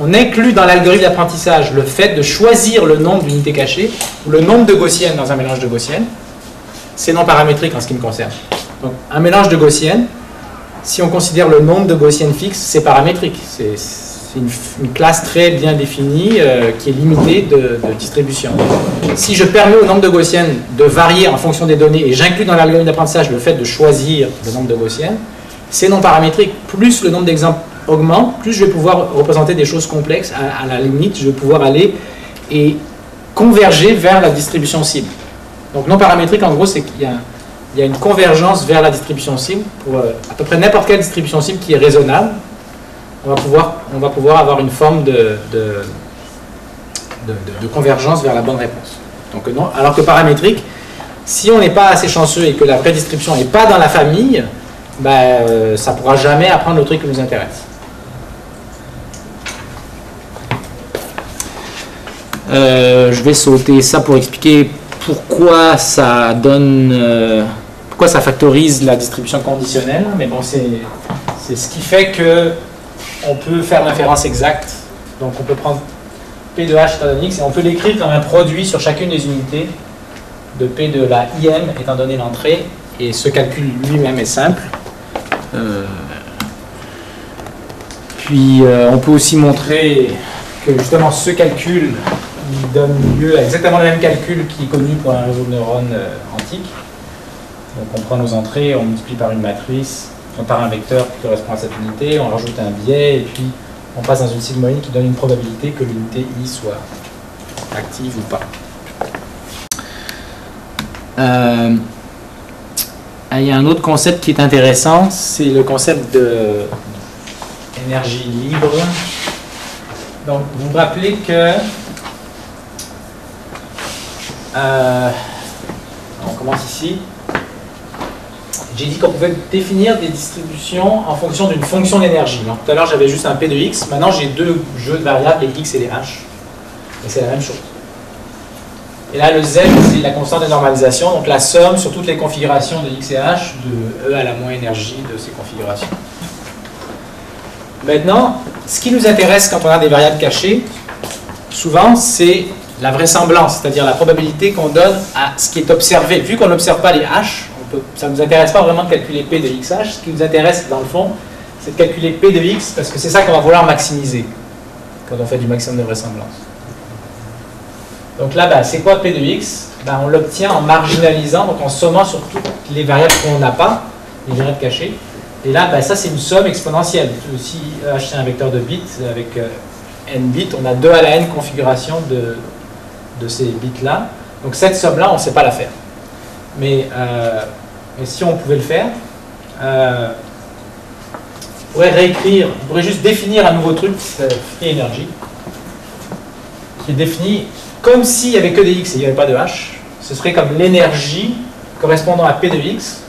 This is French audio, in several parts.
on inclut dans l'algorithme d'apprentissage le fait de choisir le nombre d'unités cachées, ou le nombre de gaussiennes dans un mélange de gaussiennes. C'est non paramétrique en ce qui me concerne. Donc, un mélange de gaussiennes, si on considère le nombre de gaussiennes fixes, c'est paramétrique. C'est une classe très bien définie qui est limitée de distribution. Si je permets au nombre de gaussiennes de varier en fonction des données et j'inclus dans l'algorithme d'apprentissage le fait de choisir le nombre de gaussiennes, c'est non paramétrique. Plus le nombre d'exemples augmente, plus je vais pouvoir représenter des choses complexes. À la limite, je vais pouvoir aller et converger vers la distribution cible. Donc non paramétrique, en gros, c'est qu'il y a une convergence vers la distribution cible pour à peu près n'importe quelle distribution cible qui est raisonnable. On va pouvoir avoir une forme de convergence vers la bonne réponse. Donc, non, alors que paramétrique, si on n'est pas assez chanceux et que la prédistribution n'est pas dans la famille, ben, ça ne pourra jamais apprendre le truc qui nous intéresse. Je vais sauter ça pour expliquer pourquoi ça donne, pourquoi ça factorise la distribution conditionnelle. Mais bon, c'est ce qui fait que on peut faire l'inférence exacte. Donc on peut prendre P de H étant donné X et on peut l'écrire comme un produit sur chacune des unités de P de la IM étant donné l'entrée. Et ce calcul lui-même est simple. Puis on peut aussi montrer que justement ce calcul il donne lieu à exactement le même calcul qui est connu pour un réseau de neurones antique. Donc on prend nos entrées, on multiplie par une matrice, on part un vecteur qui correspond à cette unité, on rajoute un biais et puis on passe dans une sigmoïde qui donne une probabilité que l'unité I soit active ou pas. Il y a un autre concept qui est intéressant, c'est le concept d'énergie libre. Donc vous vous rappelez que on commence ici. J'ai dit qu'on pouvait définir des distributions en fonction d'une fonction d'énergie. Tout à l'heure, j'avais juste un P de X. Maintenant, j'ai deux jeux de variables, les X et les H. Et c'est la même chose. Et là, le Z, c'est la constante de normalisation. Donc, la somme sur toutes les configurations de X et H de E à la moins énergie de ces configurations. Maintenant, ce qui nous intéresse quand on a des variables cachées, souvent, c'est la vraisemblance, c'est-à-dire la probabilité qu'on donne à ce qui est observé. Vu qu'on n'observe pas les H, ça ne nous intéresse pas vraiment de calculer P de XH. Ce qui nous intéresse, dans le fond, c'est de calculer P de X, parce que c'est ça qu'on va vouloir maximiser quand on fait du maximum de vraisemblance. Donc là, ben, c'est quoi P de X? Ben, on l'obtient en marginalisant, donc en sommant sur toutes les variables qu'on n'a pas, les variables cachées. Et là, ben, ça, c'est une somme exponentielle. Si H, c'est un vecteur de bits, avec n bits, on a 2 à la n configurations de ces bits-là. Donc cette somme-là, on ne sait pas la faire. Mais si on pouvait le faire, on pourrait réécrire, on pourrait juste définir un nouveau truc, free energy, qui est défini comme s'il n'y avait que des X et il n'y avait pas de H. Ce serait comme l'énergie correspondant à P de X,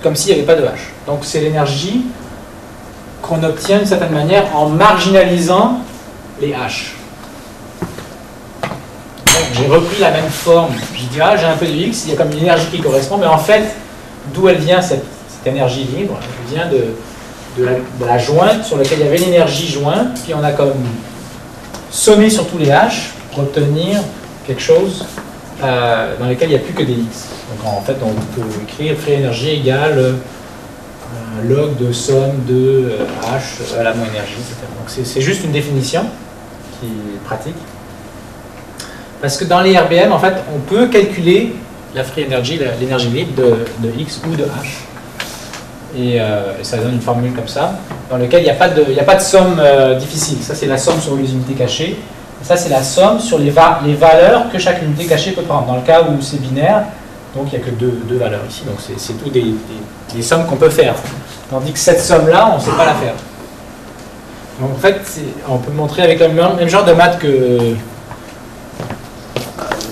comme s'il n'y avait pas de H. Donc c'est l'énergie qu'on obtient d'une certaine manière en marginalisant les H. J'ai repris la même forme. Je dis, ah, j'ai un peu de X, il y a comme une énergie qui correspond, mais en fait, d'où elle vient cette énergie libre? Elle vient de la jointe sur laquelle il y avait l'énergie jointe, puis on a comme sommé sur tous les H pour obtenir quelque chose dans lequel il n'y a plus que des X. Donc en fait, on peut écrire free énergie égale log de somme de H à la moins énergie, etc. Donc c'est juste une définition qui est pratique. Parce que dans les RBM, en fait, on peut calculer la free energy, l'énergie libre de X ou de H. Et ça donne une formule comme ça, dans laquelle il n'y a pas de somme difficile. Ça, c'est la somme sur les unités cachées. Et ça, c'est la somme sur les valeurs que chaque unité cachée peut prendre. Dans le cas où c'est binaire, donc il n'y a que deux valeurs ici. Donc c'est tout des sommes qu'on peut faire. Tandis que cette somme-là, on ne sait pas la faire. Donc en fait, on peut montrer avec le même genre de maths que...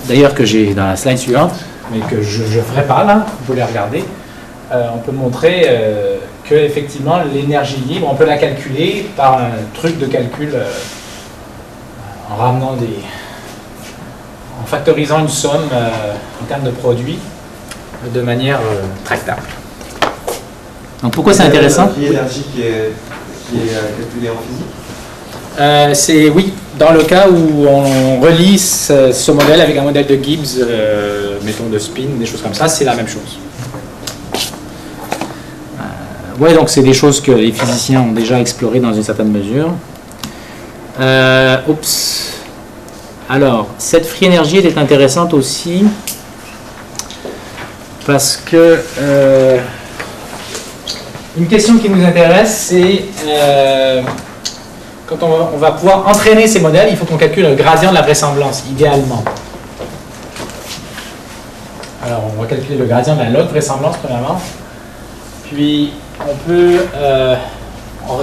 D'ailleurs que j'ai dans la slide suivante, mais que je ne ferai pas là, vous pouvez les regarder. On peut montrer que effectivement l'énergie libre, on peut la calculer par un truc de calcul en ramenant en factorisant une somme en termes de produits de manière tractable. Donc pourquoi c'est intéressant? L'énergie qui est calculée en physique. C'est oui, dans le cas où on relie ce modèle avec un modèle de Gibbs, mettons de spin, des choses comme ça, c'est la même chose. Ouais, donc c'est des choses que les physiciens ont déjà explorées dans une certaine mesure. Oups. Alors, cette free energy est intéressante aussi parce que une question qui nous intéresse, c'est quand on va pouvoir entraîner ces modèles, il faut qu'on calcule le gradient de la vraisemblance, idéalement. Alors, on va calculer le gradient de la log vraisemblance, premièrement. Puis, on peut,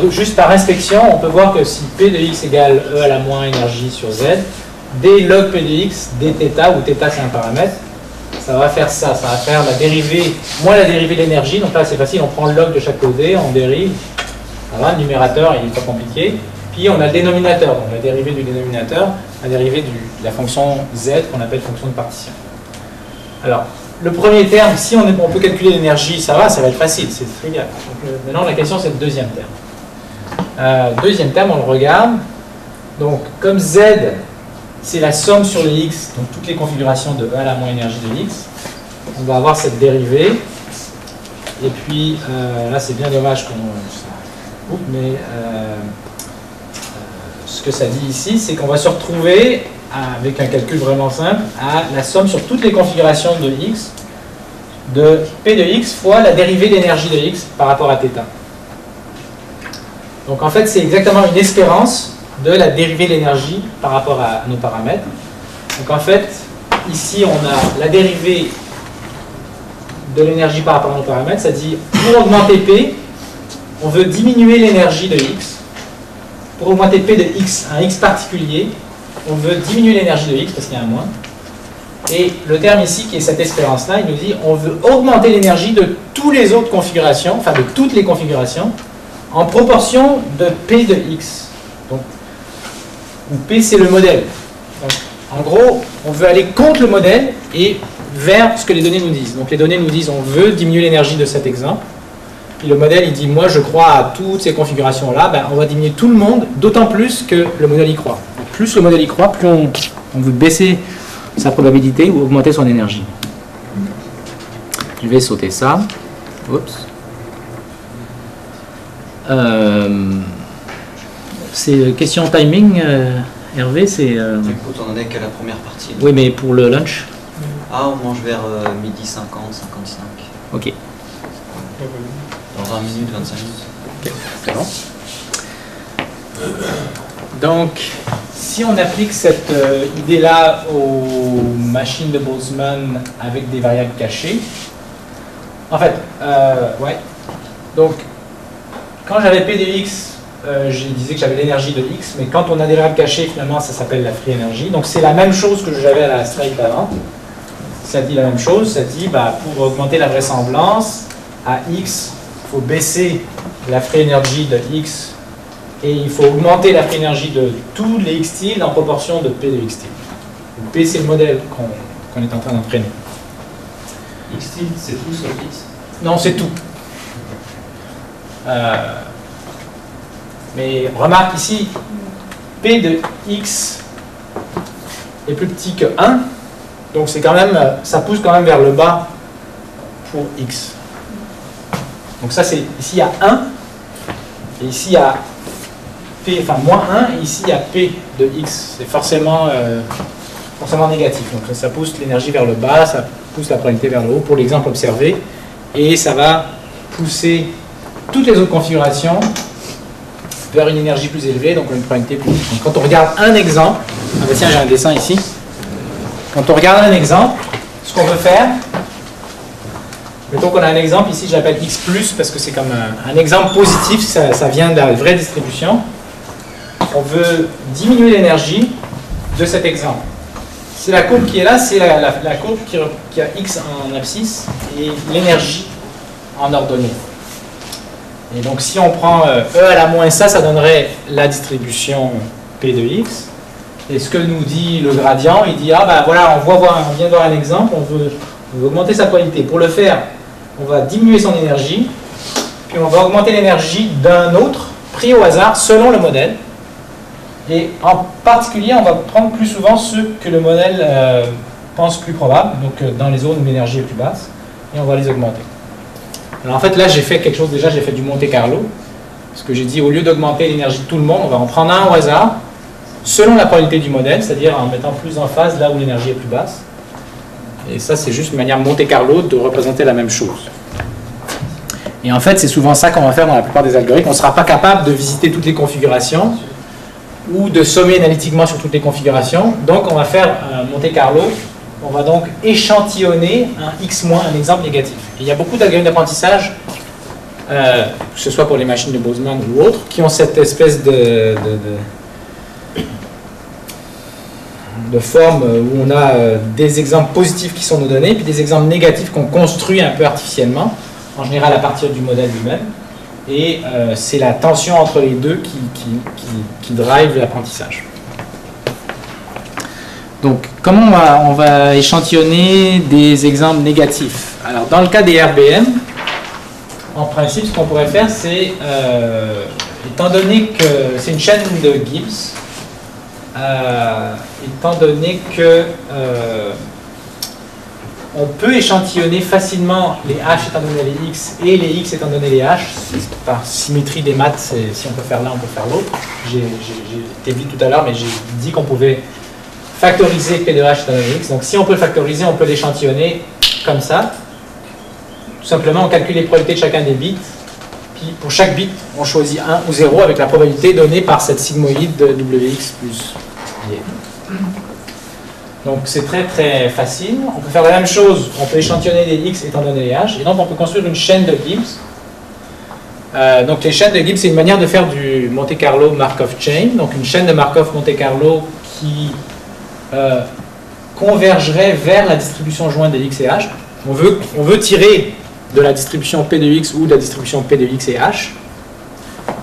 juste par inspection, on peut voir que si P de x égale E à la moins énergie sur Z, d log P de x, d θ, où θ c'est un paramètre, ça va faire ça. Ça va faire la dérivée, moins la dérivée de l'énergie. Donc là, c'est facile, on prend le log de chaque côté, on dérive. Voilà, le numérateur, il n'est pas compliqué. Puis on a le dénominateur, donc la dérivée du dénominateur, la dérivée de la fonction z qu'on appelle fonction de partition. Alors, le premier terme, si on peut calculer l'énergie, ça va être facile, c'est trivial. Donc, maintenant, la question, c'est le deuxième terme. Deuxième terme, on le regarde. Donc, comme z, c'est la somme sur les x, donc toutes les configurations de E à la moins énergie de x, on va avoir cette dérivée. Et puis, là, c'est bien dommage qu'on... mais... ce que ça dit ici, c'est qu'on va se retrouver, avec un calcul vraiment simple, à la somme sur toutes les configurations de x, de P de x fois la dérivée d'énergie de x par rapport à θ. Donc en fait, c'est exactement une espérance de la dérivée de l'énergie par rapport à nos paramètres. Donc en fait, ici, on a la dérivée de l'énergie par rapport à nos paramètres. Ça dit, pour augmenter P, on veut diminuer l'énergie de x. Pour augmenter P de x, un x particulier, on veut diminuer l'énergie de x parce qu'il y a un moins. Et le terme ici, qui est cette espérance-là, il nous dit on veut augmenter l'énergie de toutes les autres configurations, enfin de toutes les configurations, en proportion de P de x. Donc, où P c'est le modèle. Donc, en gros, on veut aller contre le modèle et vers ce que les données nous disent. Donc les données nous disent on veut diminuer l'énergie de cet exemple. Puis le modèle, il dit, moi, je crois à toutes ces configurations-là, ben, on va diminuer tout le monde, d'autant plus que le modèle y croit. Plus le modèle y croit, plus on veut baisser sa probabilité ou augmenter son énergie. Je vais sauter ça. Oups. C'est question timing, Hervé, c'est... Écoute, on en est qu'à la première partie. Oui, mais pour le lunch? Ah, on mange vers midi 50, 55. Ok. Dans 20 minutes, 25 minutes. Ok, c'est bon. Donc, si on applique cette idée-là aux machines de Boltzmann avec des variables cachées, en fait, ouais. Donc, quand j'avais P de x, je disais que j'avais l'énergie de x, mais quand on a des variables cachées, finalement, ça s'appelle la free energy. Donc, c'est la même chose que j'avais à la slide d'avant. Ça dit la même chose, ça dit, bah, pour augmenter la vraisemblance, à x, il faut baisser la free energy de x et il faut augmenter la free energy de tous les x tilde en proportion de P de x tilde. Donc P, c'est le modèle qu'on est en train d'entraîner. X tilde, c'est tout sur x? Non, c'est tout. Mais remarque ici, P de x est plus petit que 1, donc c'est quand même, ça pousse quand même vers le bas pour x. Donc ça, c'est ici il y a 1, et ici il y a P, enfin moins 1, et ici il y a P de x. C'est forcément négatif. Donc ça pousse l'énergie vers le bas, ça pousse la probabilité vers le haut pour l'exemple observé, et ça va pousser toutes les autres configurations vers une énergie plus élevée, donc une probabilité plus haute. Donc quand on regarde un exemple, ah ben tiens, j'ai un dessin ici. Quand on regarde un exemple, ce qu'on veut faire, mettons qu'on a un exemple, ici je l'appelle x+, parce que c'est comme un exemple positif, ça vient de la vraie distribution. On veut diminuer l'énergie de cet exemple. C'est la courbe qui est là, c'est la courbe qui a x en abscisse et l'énergie en ordonnée. Et donc si on prend E à la moins ça donnerait la distribution P de x. Et ce que nous dit le gradient, il dit, ah ben voilà, on vient de voir un exemple, on veut augmenter sa probabilité. Pour le faire, on va diminuer son énergie, puis on va augmenter l'énergie d'un autre, pris au hasard, selon le modèle. Et en particulier, on va prendre plus souvent ceux que le modèle pense plus probables, donc dans les zones où l'énergie est plus basse, et on va les augmenter. Alors en fait, là, j'ai fait quelque chose déjà, j'ai fait du Monte Carlo, parce que j'ai dit, au lieu d'augmenter l'énergie de tout le monde, on va en prendre un au hasard, selon la probabilité du modèle, c'est-à-dire en mettant plus en phase là où l'énergie est plus basse. Et ça, c'est juste une manière Monte Carlo de représenter la même chose. Et en fait, c'est souvent ça qu'on va faire dans la plupart des algorithmes. On ne sera pas capable de visiter toutes les configurations ou de sommer analytiquement sur toutes les configurations. Donc, on va faire un Monte Carlo. On va donc échantillonner un x-, un exemple négatif. Et il y a beaucoup d'algorithmes d'apprentissage, que ce soit pour les machines de Boltzmann ou autres, qui ont cette espèce de forme où on a des exemples positifs qui sont nos données, puis des exemples négatifs qu'on construit un peu artificiellement, en général à partir du modèle lui-même. Et c'est la tension entre les deux qui drive l'apprentissage. Donc, comment on va échantillonner des exemples négatifs? Alors, dans le cas des RBM, en principe, ce qu'on pourrait faire, c'est, étant donné que c'est une chaîne de Gibbs, étant donné que on peut échantillonner facilement les H étant donné les X et les X étant donné les H, par symétrie des maths, si on peut faire l'un, on peut faire l'autre. J'ai été vite tout à l'heure, mais j'ai dit qu'on pouvait factoriser P de H étant donné X. Donc si on peut le factoriser, on peut l'échantillonner comme ça. Tout simplement, on calcule les probabilités de chacun des bits. Puis pour chaque bit, on choisit 1 ou 0 avec la probabilité donnée par cette sigmoïde de Wx plus Y. Donc c'est très très facile. On peut faire la même chose, on peut échantillonner les X étant donné les H, et donc on peut construire une chaîne de Gibbs. Donc les chaînes de Gibbs, c'est une manière de faire du Monte Carlo Markov Chain, donc une chaîne de Markov Monte Carlo qui convergerait vers la distribution jointe de X et H. On veut tirer de la distribution P de X ou de la distribution P de X et H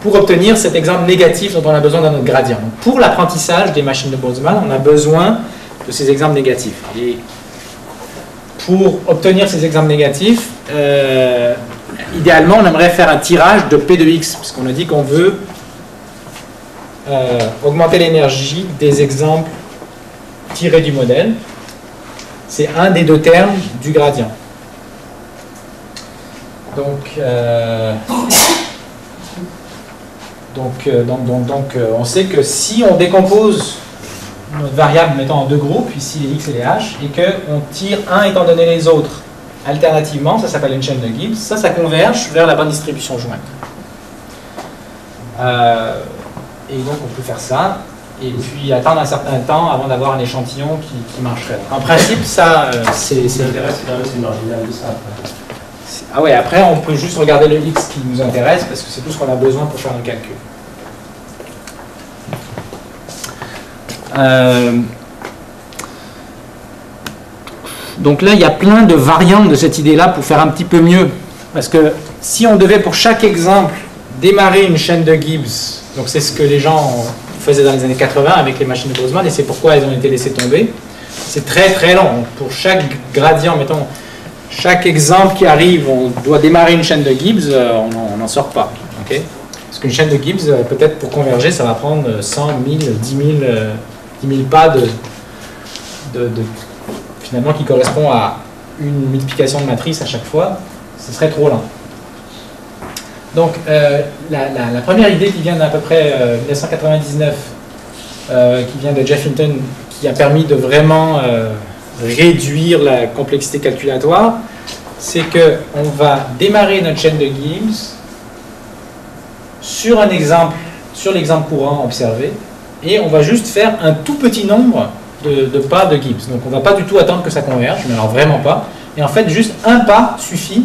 pour obtenir cet exemple négatif dont on a besoin dans notre gradient. Donc pour l'apprentissage des machines de Boltzmann, on a besoin de ces exemples négatifs. Et pour obtenir ces exemples négatifs, idéalement, on aimerait faire un tirage de P de X, puisqu'on a dit qu'on veut augmenter l'énergie des exemples tirés du modèle. C'est un des deux termes du gradient. Donc on sait que si on décompose notre variable, mettons en deux groupes, ici les X et les H, et qu'on tire un étant donné les autres alternativement, ça s'appelle une chaîne de Gibbs, ça converge vers la bonne distribution jointe. Et donc on peut faire ça, et puis attendre un certain temps avant d'avoir un échantillon qui marcherait. En principe, ça, c'est... L'intérêt, c'est quand même une marginale de ça. Ah ouais, après on peut juste regarder le X qui nous intéresse, parce que c'est tout ce qu'on a besoin pour faire un calcul. Donc là, il y a plein de variantes de cette idée-là pour faire un petit peu mieux. Parce que si on devait pour chaque exemple démarrer une chaîne de Gibbs, donc c'est ce que les gens faisaient dans les années 80 avec les machines de Boltzmann, et c'est pourquoi elles ont été laissées tomber, c'est très très long. Pour chaque gradient, mettons, chaque exemple qui arrive, on doit démarrer une chaîne de Gibbs, on n'en sort pas. Okay, parce qu'une chaîne de Gibbs, peut-être pour converger, ça va prendre 100, 1000, 10 000 pas finalement qui correspond à une multiplication de matrice à chaque fois. Ce serait trop lent. Donc la première idée qui vient d'à peu près 1999, qui vient de Jeff Hinton, qui a permis de vraiment réduire la complexité calculatoire, c'est qu'on va démarrer notre chaîne de Gibbs sur un exemple, sur l'exemple courant observé, et on va juste faire un tout petit nombre de pas de Gibbs. Donc on ne va pas du tout attendre que ça converge, mais alors vraiment pas. Et en fait, juste un pas suffit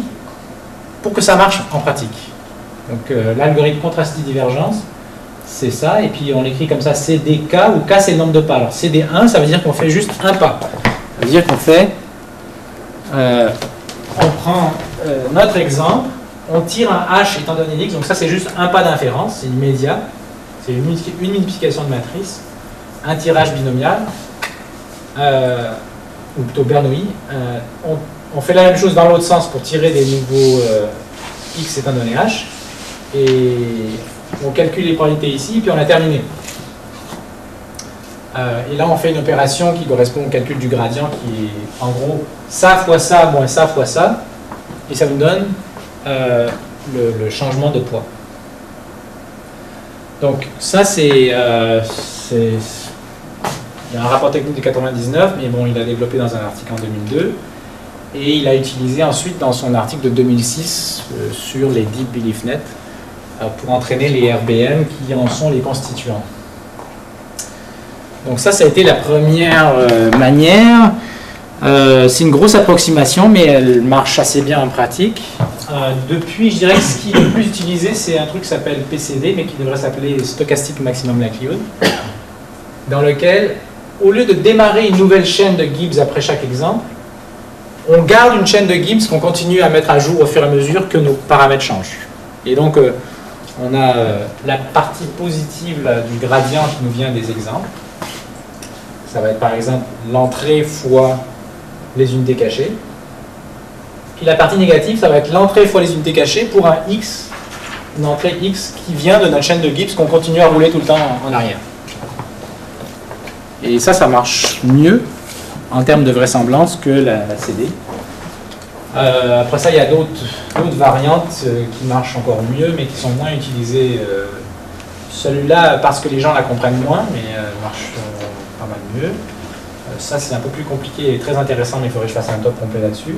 pour que ça marche en pratique. Donc l'algorithme contraste-divergence, c'est ça, et puis on l'écrit comme ça, CDK, où K c'est le nombre de pas. Alors CD1, ça veut dire qu'on fait juste un pas. Ça veut dire qu'on fait, on prend notre exemple, on tire un H étant donné X, donc ça c'est juste un pas d'inférence, c'est immédiat, c'est une multiplication de matrice, un tirage binomial, ou plutôt Bernoulli. On fait la même chose dans l'autre sens pour tirer des nouveaux X étant donné H, et on calcule les probabilités ici, puis on a terminé. Et là, on fait une opération qui correspond au calcul du gradient, qui est en gros ça fois ça moins ça fois ça, et ça nous donne le changement de poids. Donc ça, il y a un rapport technique de 99, mais bon, il l'a développé dans un article en 2002, et il l'a utilisé ensuite dans son article de 2006 sur les Deep Belief Net pour entraîner les RBM qui en sont les constituants. Donc ça a été la première manière. C'est une grosse approximation, mais elle marche assez bien en pratique. Depuis, je dirais que ce qui est le plus utilisé, c'est un truc qui s'appelle PCD, mais qui devrait s'appeler Stochastic Maximum Likelihood, dans lequel, au lieu de démarrer une nouvelle chaîne de Gibbs après chaque exemple, on garde une chaîne de Gibbs qu'on continue à mettre à jour au fur et à mesure que nos paramètres changent. Et donc, on a la partie positive là, du gradient qui nous vient des exemples. Ça va être par exemple l'entrée fois les unités cachées. Puis la partie négative, ça va être l'entrée fois les unités cachées pour un x, une entrée x qui vient de notre chaîne de Gibbs qu'on continue à rouler tout le temps en arrière. Et ça marche mieux en termes de vraisemblance que la CD. Après ça, il y a d'autres variantes qui marchent encore mieux, mais qui sont moins utilisées. Celui-là, parce que les gens la comprennent moins, mais marche pas mal mieux. Ça, c'est un peu plus compliqué et très intéressant, mais il faudrait que je fasse un top complet là-dessus.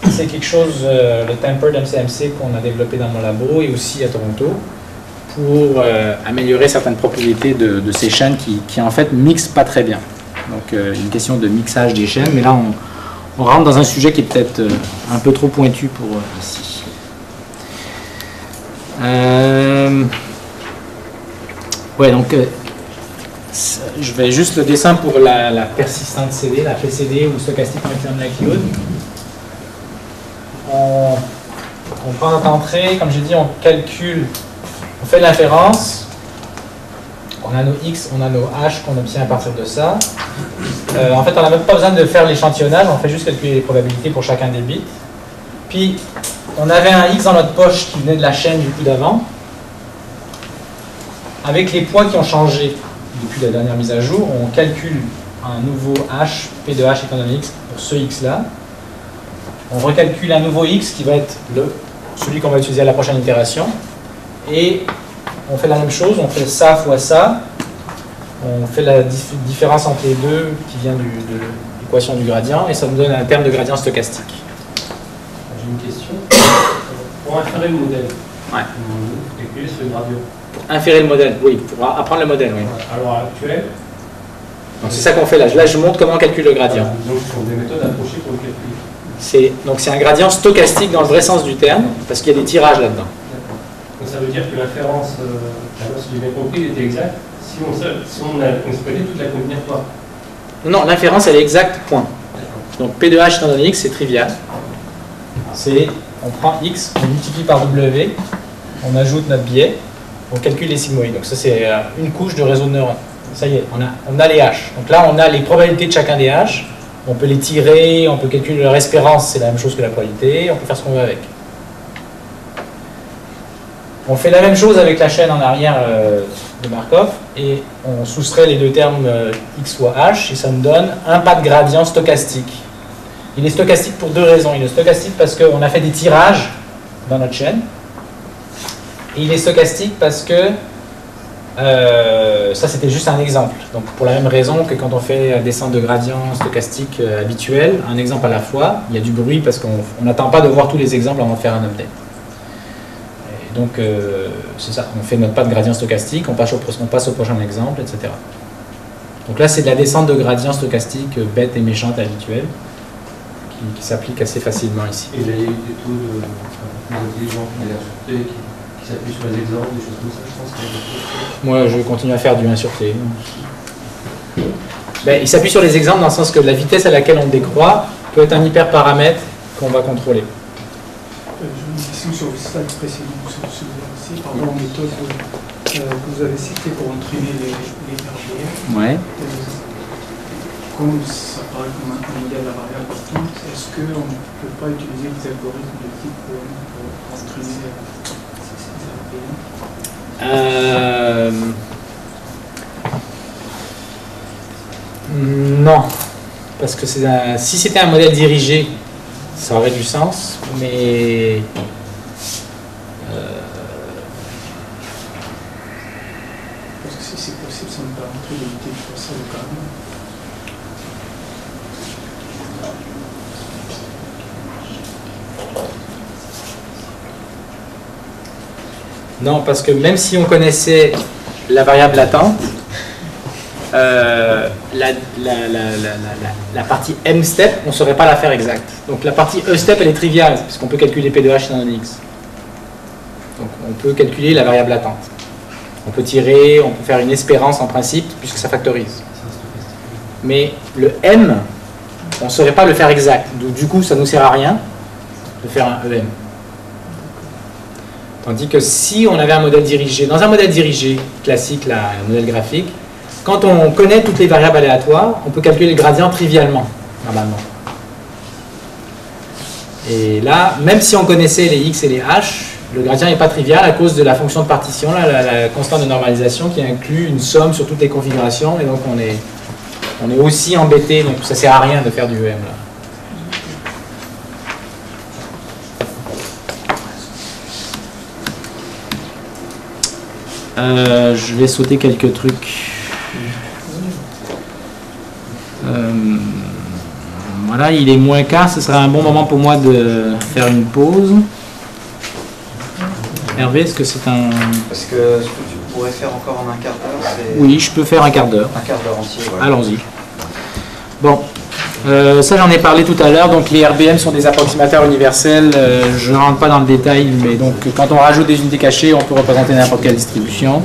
C'est quelque chose, le Tempered MCMC qu'on a développé dans mon labo et aussi à Toronto, pour améliorer certaines propriétés de ces chaînes qui en fait mixent pas très bien. Donc une question de mixage des chaînes, mais là on rentre dans un sujet qui est peut-être un peu trop pointu pour ici. Ouais, donc je vais juste le dessin pour la persistante CD, la PCD ou Stochastic Maximum Likelihood. On prend notre entrée, comme j'ai dit, on calcule, on fait l'inférence, on a nos X, on a nos H qu'on obtient à partir de ça. En fait, on n'a même pas besoin de faire l'échantillonnage, on fait juste calculer les probabilités pour chacun des bits. Puis, on avait un X dans notre poche qui venait de la chaîne du coup d'avant, avec les poids qui ont changé depuis la dernière mise à jour, on calcule un nouveau H, P de H étant donné X, pour ce X-là. On recalcule un nouveau X qui va être celui qu'on va utiliser à la prochaine itération. Et on fait la même chose, on fait ça fois ça. On fait la différence entre les deux qui vient de l'équation du gradient, et ça nous donne un terme de gradient stochastique. J'ai une question. Pour inférer le modèle, ouais. Vous calculez sur le gradient. Pour inférer le modèle, oui. Pour apprendre le modèle, oui. À l'heure actuelle. Donc c'est ça qu'on fait là. Là, je montre comment on calcule le gradient. Donc, ce sont des méthodes approchées pour le calculer. Donc c'est un gradient stochastique dans le vrai sens du terme, parce qu'il y a des tirages là-dedans. Donc ça veut dire que l'inférence, si j'ai bien compris, était exacte si on exploitait toute la combinatoire. Non, l'inférence elle est exacte, point. Donc P de H étant donné X, c'est trivial. On prend X, on multiplie par W, on ajoute notre biais, on calcule les sigmoïdes. Donc ça c'est une couche de réseau de neurones. Ça y est, on a les H. Donc là on a les probabilités de chacun des H. On peut les tirer, on peut calculer leur espérance, c'est la même chose que la probabilité, on peut faire ce qu'on veut avec. On fait la même chose avec la chaîne en arrière de Markov, et on soustrait les deux termes X fois H, et ça nous donne un pas de gradient stochastique. Il est stochastique pour deux raisons. Il est stochastique parce qu'on a fait des tirages dans notre chaîne, et il est stochastique parce que ça c'était juste un exemple, donc pour la même raison que quand on fait un descente de gradient stochastique habituel, un exemple à la fois, il y a du bruit parce qu'on n'attend pas de voir tous les exemples avant de faire un update. Et donc c'est ça, on fait notre pas de gradient stochastique, on passe au prochain exemple, etc. Donc là c'est de la descente de gradient stochastique bête et méchante habituelle qui s'applique assez facilement ici. Et il y a eu des taux d'intelligence qui s'appuient sur les exemples, des choses comme ça, je pense. Moi, je continue à faire du 1 sur T. Il s'appuie sur les exemples dans le sens que la vitesse à laquelle on décroît peut être un hyperparamètre qu'on va contrôler. J'ai une question sur le slide précédent, sur pardon, méthode que vous avez citée pour entraîner les RBM. Ouais. Comme ça paraît comme un modèle à variable constante, est-ce qu'on ne peut pas utiliser des algorithmes de type pour entraîner ces RBM? Non, parce que si c'était un modèle dirigé, ça aurait du sens, mais Parce que si c'est possible, ça me permettrait d'éviter de faire ça localement. non, parce que même si on connaissait la variable latente, la partie m-step, on ne saurait pas la faire exacte. Donc la partie e-step, elle est triviale, puisqu'on peut calculer p de h dans un x. Donc on peut calculer la variable latente. On peut tirer, on peut faire une espérance en principe, puisque ça factorise. Mais le m, on ne saurait pas le faire exact. Donc du coup, ça ne nous sert à rien de faire un em. Tandis que si on avait un modèle dirigé, dans un modèle dirigé classique, là, un modèle graphique, quand on connaît toutes les variables aléatoires, on peut calculer le gradient trivialement, normalement. Et là, même si on connaissait les x et les h, le gradient n'est pas trivial à cause de la fonction de partition, là, la constante de normalisation qui inclut une somme sur toutes les configurations, et donc on est aussi embêté, donc ça ne sert à rien de faire du em là. Je vais sauter quelques trucs. Voilà, il est moins quart, ce sera un bon moment pour moi de faire une pause. Hervé, est-ce que c'est un... Est-ce que ce que tu pourrais faire encore en un quart d'heure, c'est... Oui, je peux faire un quart d'heure. Un quart d'heure entier, ouais. Allons-y. Bon, ça j'en ai parlé tout à l'heure, donc les RBM sont des approximateurs universels, je ne rentre pas dans le détail, mais donc quand on rajoute des unités cachées, on peut représenter n'importe quelle distribution.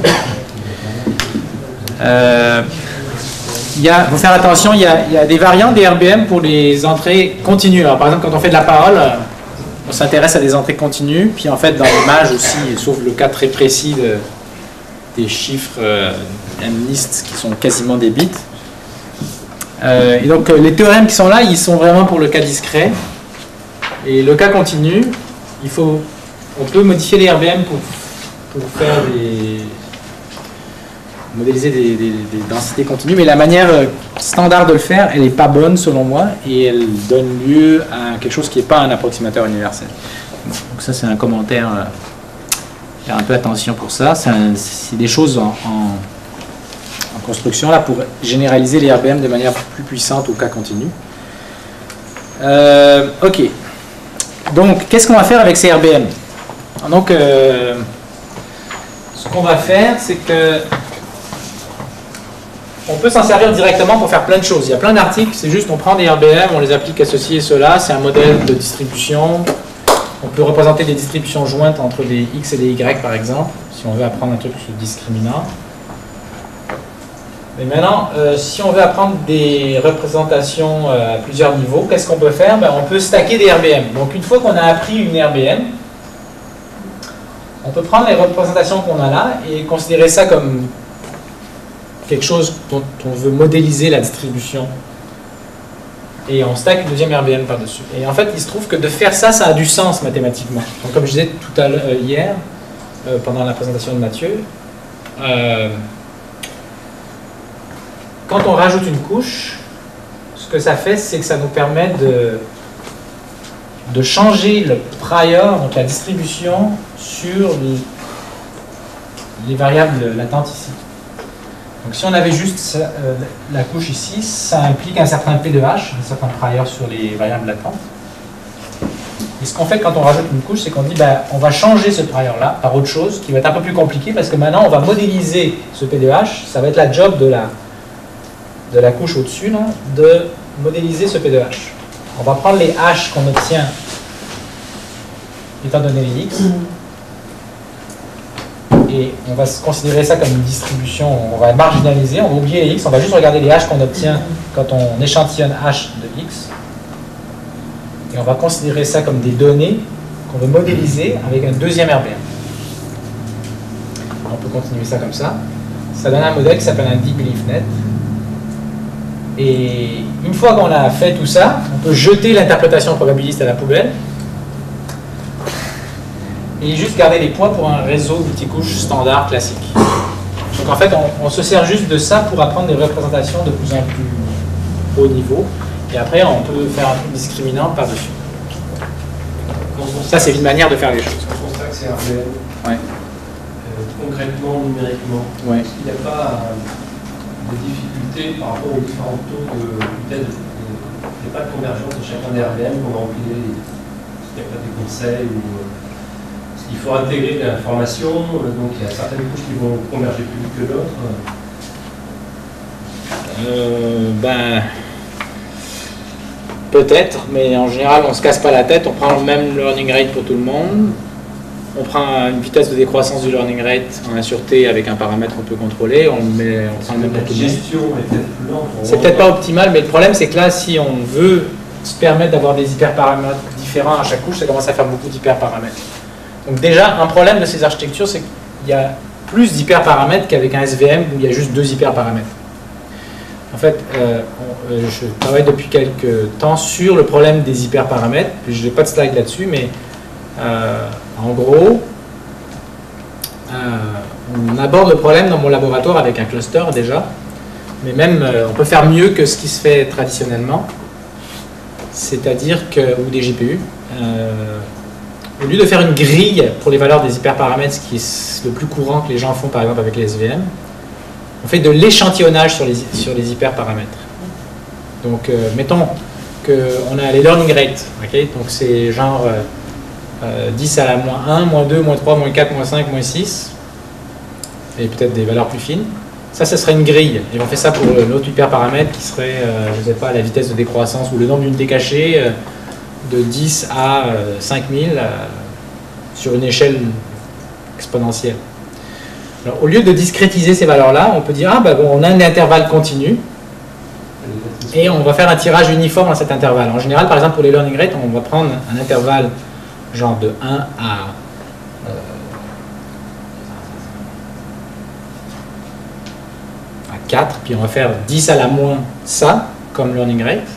Il faut faire attention, il y a des variantes des RBM pour les entrées continues. Alors, par exemple, quand on fait de la parole, on s'intéresse à des entrées continues, puis en fait dans l'image aussi, sauf le cas très précis des chiffres MNIST qui sont quasiment des bits. Et donc les théorèmes qui sont là, ils sont vraiment pour le cas discret. Et le cas continu, on peut modifier les RBM pour faire modéliser des densités continues, mais la manière standard de le faire, elle n'est pas bonne selon moi, et elle donne lieu à quelque chose qui n'est pas un approximateur universel. Donc ça c'est un commentaire, faire un peu attention pour ça, c'est des choses en construction là pour généraliser les RBM de manière plus puissante au cas continu. Ok, donc qu'est-ce qu'on va faire avec ces RBM? Donc ce qu'on va faire, c'est que on peut s'en servir directement pour faire plein de choses. Il y a plein d'articles, c'est juste on prend des RBM, on les applique à ceci et cela, c'est un modèle de distribution. On peut représenter des distributions jointes entre des x et des y par exemple, si on veut apprendre un truc sur le discriminant. Mais maintenant, si on veut apprendre des représentations à plusieurs niveaux, qu'est-ce qu'on peut faire? On peut stacker des RBM. Donc une fois qu'on a appris une RBM, on peut prendre les représentations qu'on a là et considérer ça comme quelque chose dont on veut modéliser la distribution. Et on stack une deuxième RBM par-dessus. Et en fait, il se trouve que de faire ça, ça a du sens mathématiquement. Donc, comme je disais tout à l'heure, hier, pendant la présentation de Mathieu, quand on rajoute une couche, ce que ça fait, c'est que ça nous permet de changer le prior, donc la distribution, sur les variables latentes ici. Donc si on avait juste la couche ici, ça implique un certain P de H, un certain prior sur les variables latentes. Et ce qu'on fait quand on rajoute une couche, c'est qu'on dit on va changer ce prior-là par autre chose, qui va être un peu plus compliqué, parce que maintenant on va modéliser ce P de H, ça va être la job de la couche au-dessus, de modéliser ce P de H. On va prendre les H qu'on obtient étant donné les X, et on va considérer ça comme une distribution, on va marginaliser, on va oublier les X, on va juste regarder les H qu'on obtient quand on échantillonne H de X, et on va considérer ça comme des données qu'on veut modéliser avec un deuxième RBM. On peut continuer ça comme ça. Ça donne un modèle qui s'appelle un deep belief net. Et une fois qu'on a fait tout ça, on peut jeter l'interprétation probabiliste à la poubelle et juste garder les poids pour un réseau multicouche standard classique. Donc en fait, on se sert juste de ça pour apprendre des représentations de plus en plus haut niveau. Et après, on peut faire un truc discriminant par-dessus. Ça, c'est une manière de faire les choses. On constate que c'est RVM. Ouais. Concrètement, numériquement, Ouais. il n'y a pas de difficultés par rapport aux différents taux de vitesse. Il n'y a pas de convergence de chacun des RVM qu'on va empiler. Il n'y a pas des conseils ou. Il faut intégrer de l'information, donc il y a certaines couches qui vont converger plus vite que d'autres. Peut-être, mais en général, on ne se casse pas la tête. On prend le même learning rate pour tout le monde. On prend une vitesse de décroissance du learning rate en sûreté avec un paramètre qu'on peut contrôler. On prend le même pour tout le monde. La gestion est peut-être plus lente. C'est peut-être pas optimal, mais le problème, c'est que là, si on veut se permettre d'avoir des hyperparamètres différents à chaque couche, ça commence à faire beaucoup d'hyperparamètres. Donc déjà, un problème de ces architectures, c'est qu'il y a plus d'hyperparamètres qu'avec un SVM où il y a juste 2 hyperparamètres. En fait, je travaille depuis quelques temps sur le problème des hyperparamètres. Je n'ai pas de slide là-dessus, mais en gros, on aborde le problème dans mon laboratoire avec un cluster déjà, mais même on peut faire mieux que ce qui se fait traditionnellement, c'est-à-dire que, ou des GPU, au lieu de faire une grille pour les valeurs des hyperparamètres, ce qui est le plus courant que les gens font par exemple avec les SVM, on fait de l'échantillonnage sur les hyperparamètres. Donc, mettons qu'on a les learning rates, okay? Donc c'est genre 10 à la moins 1, moins 2, moins 3, moins 4, moins 5, moins 6, et peut-être des valeurs plus fines. Ça serait une grille. Et on fait ça pour l'autre hyperparamètre qui serait, je ne sais pas, la vitesse de décroissance ou le nombre d'unités cachées de 10 à 5000 sur une échelle exponentielle. Alors, au lieu de discrétiser ces valeurs-là, on peut dire, ah bah bon, on a un intervalle continu et on va faire un tirage uniforme à cet intervalle. En général, par exemple, pour les learning rates, on va prendre un intervalle genre de 1 à 4, puis on va faire 10 à la moins ça, comme learning rate.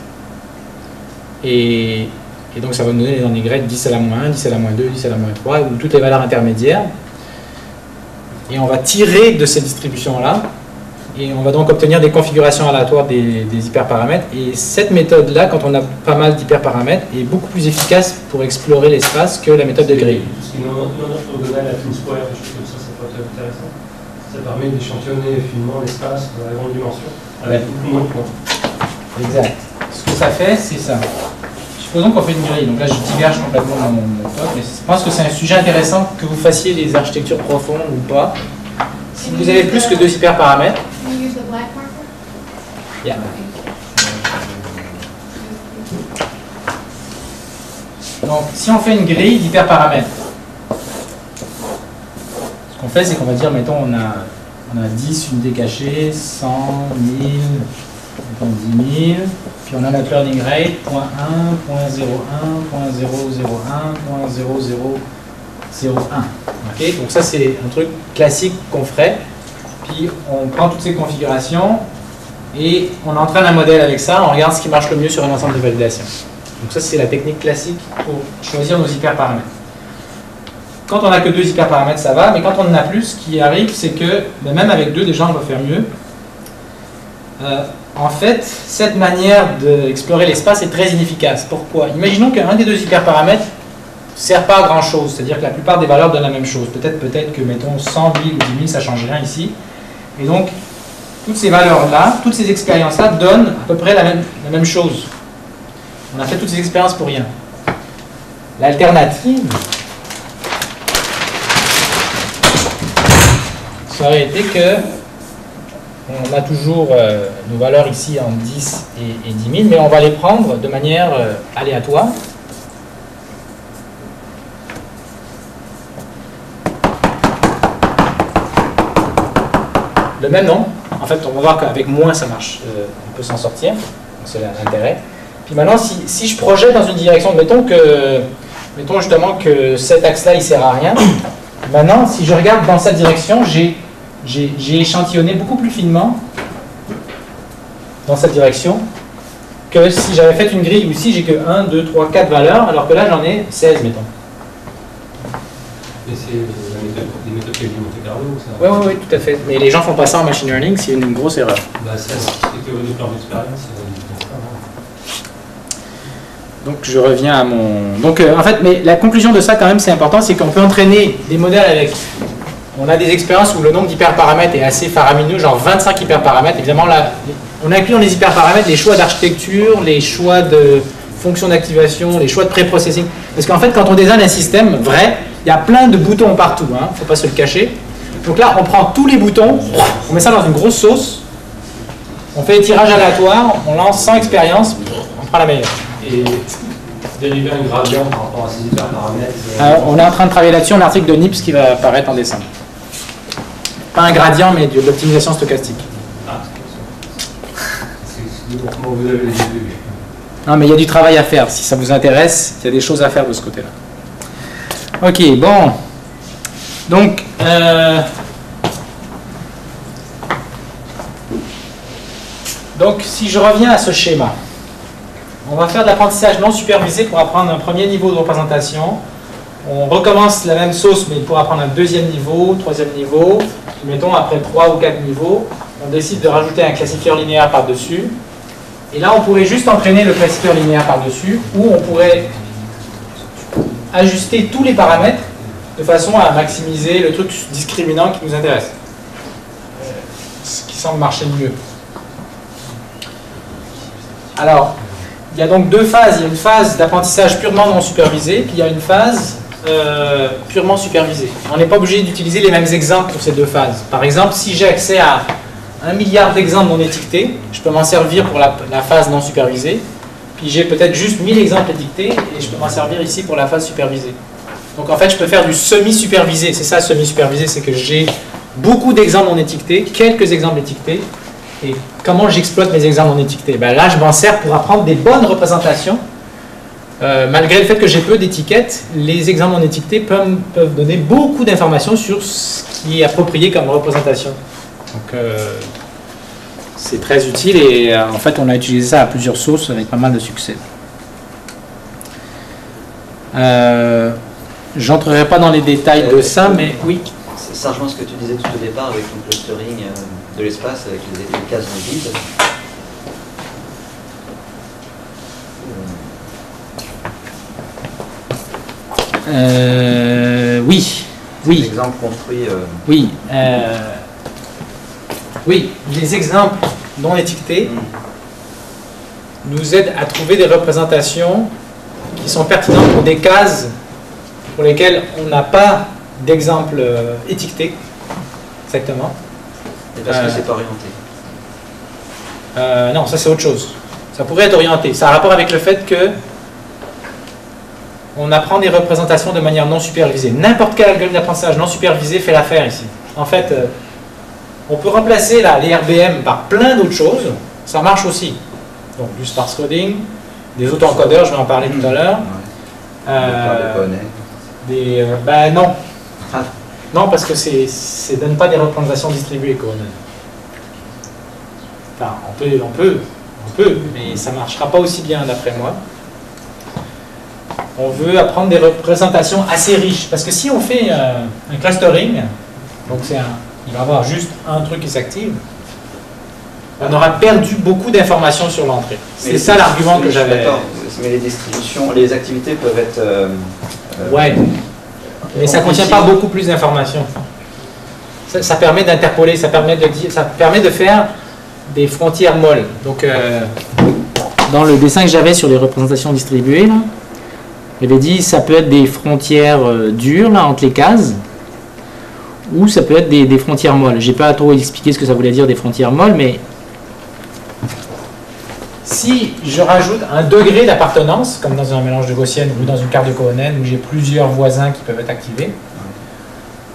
Et donc ça va nous donner les learning rates 10 à la moins 1, 10 à la moins 2, 10 à la moins 3, ou toutes les valeurs intermédiaires. Et on va tirer de ces distributions-là, et on va donc obtenir des configurations aléatoires des hyperparamètres. Et cette méthode-là, quand on a pas mal d'hyperparamètres, est beaucoup plus efficace pour explorer l'espace que la méthode de grille. Tout ce qui est non orthogonal, la twin square, des choses comme ça peut être intéressant. Ça permet d'échantillonner finement l'espace dans la grande dimension, avec beaucoup moins de points. Exact. Ce que ça fait, c'est ça. Supposons qu'on fait une grille. Donc là, je diverge complètement dans mon talk, mais je pense que c'est un sujet intéressant que vous fassiez les architectures profondes ou pas. Si vous avez plus que 2 hyperparamètres, yeah. Donc, si on fait une grille d'hyperparamètres, ce qu'on fait, c'est qu'on va dire, mettons, on a 10 unités cachées, 100, 1000, mettons 10 000, puis on a notre learning rate, 0.1, 0.01, 0.001, 0.0001. Okay? Donc ça, c'est un truc classique qu'on ferait. Puis on prend toutes ces configurations et on entraîne un modèle avec ça, on regarde ce qui marche le mieux sur un ensemble de validation. Donc ça, c'est la technique classique pour choisir nos hyperparamètres. Quand on n'a que 2 hyperparamètres, ça va, mais quand on en a plus, ce qui arrive, c'est que même avec 2, déjà, on va faire mieux. En fait, cette manière d'explorer l'espace est très inefficace. Pourquoi? Imaginons qu'un des 2 hyperparamètres ne sert pas à grand chose, c'est-à-dire que la plupart des valeurs donnent la même chose. Peut-être que, mettons, 100 000 ou 10 000, ça ne change rien ici. Et donc, toutes ces valeurs-là, toutes ces expériences-là donnent à peu près la même chose. On a fait toutes ces expériences pour rien. L'alternative, ça aurait été que on a toujours nos valeurs ici en 10 et 10 000, mais on va les prendre de manière aléatoire. Le même nom. En fait, on va voir qu'avec moins, ça marche. On peut s'en sortir. C'est l'intérêt. Puis maintenant, si je projette dans une direction, mettons justement que cet axe-là, il ne sert à rien. Maintenant, si je regarde dans cette direction, j'ai échantillonné beaucoup plus finement dans cette direction que si j'avais fait une grille où ici j'ai que 1, 2, 3, 4 valeurs, alors que là j'en ai 16, mettons. Et c'est des méthodes quasi Monte Carlo, ça? Oui, tout à fait. Mais les gens font pas ça en machine learning, c'est une grosse erreur. Bah, c'est la théorie du plan d'expérience. Donc je reviens à mon... Donc en fait, mais la conclusion de ça quand même c'est important, c'est qu'on peut entraîner des modèles avec... On a des expériences où le nombre d'hyperparamètres est assez faramineux, genre 25 hyperparamètres. Évidemment, là, on inclut dans les hyperparamètres les choix d'architecture, les choix de fonctions d'activation, les choix de pré-processing. Parce qu'en fait, quand on design un système vrai, il y a plein de boutons partout, il ne faut pas se le cacher. Donc là, on prend tous les boutons, on met ça dans une grosse sauce, on fait des tirages aléatoires, on lance sans expérience, on prend la meilleure. Et dériver un gradient par rapport à ces hyperparamètres. On est en train de travailler là-dessus, un article de NIPS qui va apparaître en décembre. Pas un gradient, mais de l'optimisation stochastique. Ah, c'est comment vous avez les idées. Non, mais il y a du travail à faire. Si ça vous intéresse, il y a des choses à faire de ce côté-là. Ok, bon. Donc, si je reviens à ce schéma, on va faire de l'apprentissage non supervisé pour apprendre un premier niveau de représentation. On recommence la même sauce, mais pour apprendre un deuxième niveau, troisième niveau. Mettons, après 3 ou 4 niveaux, on décide de rajouter un classifieur linéaire par-dessus. Et là, on pourrait juste entraîner le classifieur linéaire par-dessus, ou on pourrait ajuster tous les paramètres de façon à maximiser le truc discriminant qui nous intéresse. Ce qui semble marcher mieux. Alors, il y a donc deux phases. Il y a une phase d'apprentissage purement non supervisé, puis il y a une phase purement supervisée. On n'est pas obligé d'utiliser les mêmes exemples pour ces deux phases. Par exemple, si j'ai accès à 1 milliard d'exemples non étiquetés, je peux m'en servir pour la phase non supervisée, puis j'ai peut-être juste 1000 exemples étiquetés, et je peux m'en servir ici pour la phase supervisée. Donc en fait, je peux faire du semi-supervisé. C'est ça, semi-supervisé, c'est que j'ai beaucoup d'exemples non étiquetés, quelques exemples étiquetés, et comment j'exploite mes exemples non étiquetés? Ben là, je m'en sers pour apprendre des bonnes représentations. Malgré le fait que j'ai peu d'étiquettes, les exemples non étiquetés peuvent donner beaucoup d'informations sur ce qui est approprié comme représentation. Donc, c'est très utile et en fait, on a utilisé ça à plusieurs sources avec pas mal de succès. J'entrerai pas dans les détails de ça, mais oui. Ça rejoint ce que tu disais tout au départ avec ton clustering de l'espace avec les cases vides. Oui. Oui. L'exemple construit. Oui. Oui, les exemples non étiquetés nous aident à trouver des représentations qui sont pertinentes pour des cases pour lesquelles on n'a pas d'exemple étiqueté. Exactement. Et parce que c'est orienté. Non, ça c'est autre chose. Ça pourrait être orienté. Ça a rapport avec le fait que on apprend des représentations de manière non supervisée. N'importe quel algorithme d'apprentissage non supervisé fait l'affaire ici. En fait, on peut remplacer les RBM par plein d'autres choses. Ça marche aussi. Donc du sparse coding, des autoencodeurs, je vais en parler tout à l'heure. Ben non. Non, parce que ça ne donne pas des représentations distribuées, Conan. Enfin, on peut, mais ça ne marchera pas aussi bien d'après moi. On veut apprendre des représentations assez riches. Parce que si on fait un clustering, donc il va y avoir juste un truc qui s'active, on aura perdu beaucoup d'informations sur l'entrée. C'est ça l'argument que j'avais. D'accord, mais les distributions, les activités peuvent être... ouais, mais ça ne contient pas beaucoup plus d'informations. Ça permet d'interpoler, ça permet de faire des frontières molles. Donc, dans le dessin que j'avais sur les représentations distribuées, là, j'avais dit ça peut être des frontières dures là, entre les cases, ou ça peut être des frontières molles. J'ai pas trop expliqué ce que ça voulait dire des frontières molles, mais si je rajoute un degré d'appartenance, comme dans un mélange de Gaussienne ou dans une carte de Cohen où j'ai plusieurs voisins qui peuvent être activés,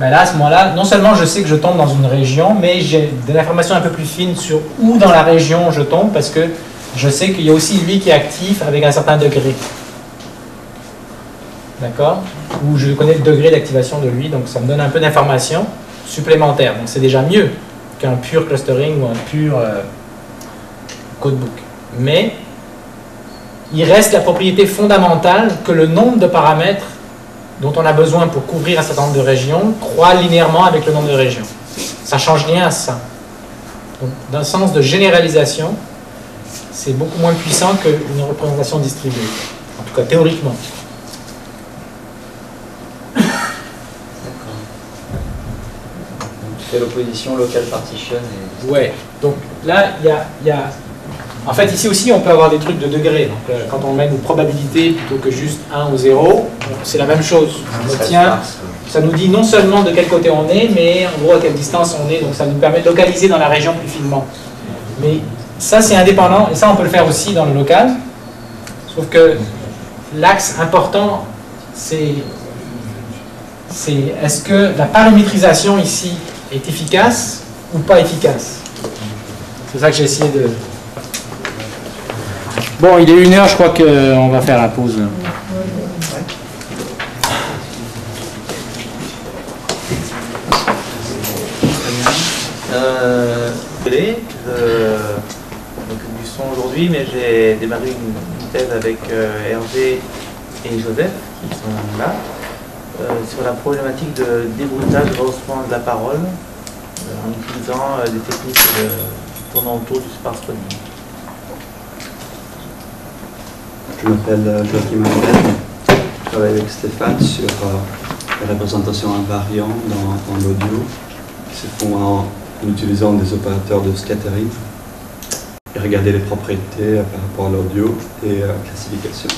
ben là, à ce moment-là, non seulement je sais que je tombe dans une région, mais j'ai de l'information un peu plus fine sur où dans la région je tombe, parce que je sais qu'il y a aussi lui qui est actif avec un certain degré. D'accord? Où je connais le degré d'activation de lui, donc ça me donne un peu d'informations supplémentaires. Donc c'est déjà mieux qu'un pur clustering ou un pur codebook. Mais il reste la propriété fondamentale que le nombre de paramètres dont on a besoin pour couvrir un certain nombre de régions croît linéairement avec le nombre de régions. Ça ne change rien à ça. Donc, d'un sens de généralisation, c'est beaucoup moins puissant qu'une représentation distribuée, en tout cas théoriquement. D'accord. Donc tu fais l'opposition local partition et... Ouais, donc là, il y a... En fait, ici aussi, on peut avoir des trucs de degrés. Donc, quand on met une probabilité plutôt que juste 1 ou 0, c'est la même chose. On obtient, ça nous dit non seulement de quel côté on est, mais en gros à quelle distance on est. Donc, ça nous permet de localiser dans la région plus finement. Mais ça, c'est indépendant. Et ça, on peut le faire aussi dans le local. Sauf que l'axe important, c'est est-ce que la paramétrisation ici est efficace ou pas efficace? C'est ça que j'ai essayé de... Bon, il est 1h, je crois qu'on va faire la pause. Désolé, je m'occupe du son aujourd'hui, mais j'ai démarré une thèse avec Hervé et Joseph, qui sont là, sur la problématique de débrouillage de rehaussement de la parole, en utilisant des techniques tournant autour du sparse coding. Je m'appelle Joachim Hamel, je travaille avec Stéphane sur les représentations invariantes dans l'audio qui se font en utilisant des opérateurs de scattering et regarder les propriétés par rapport à l'audio et classification.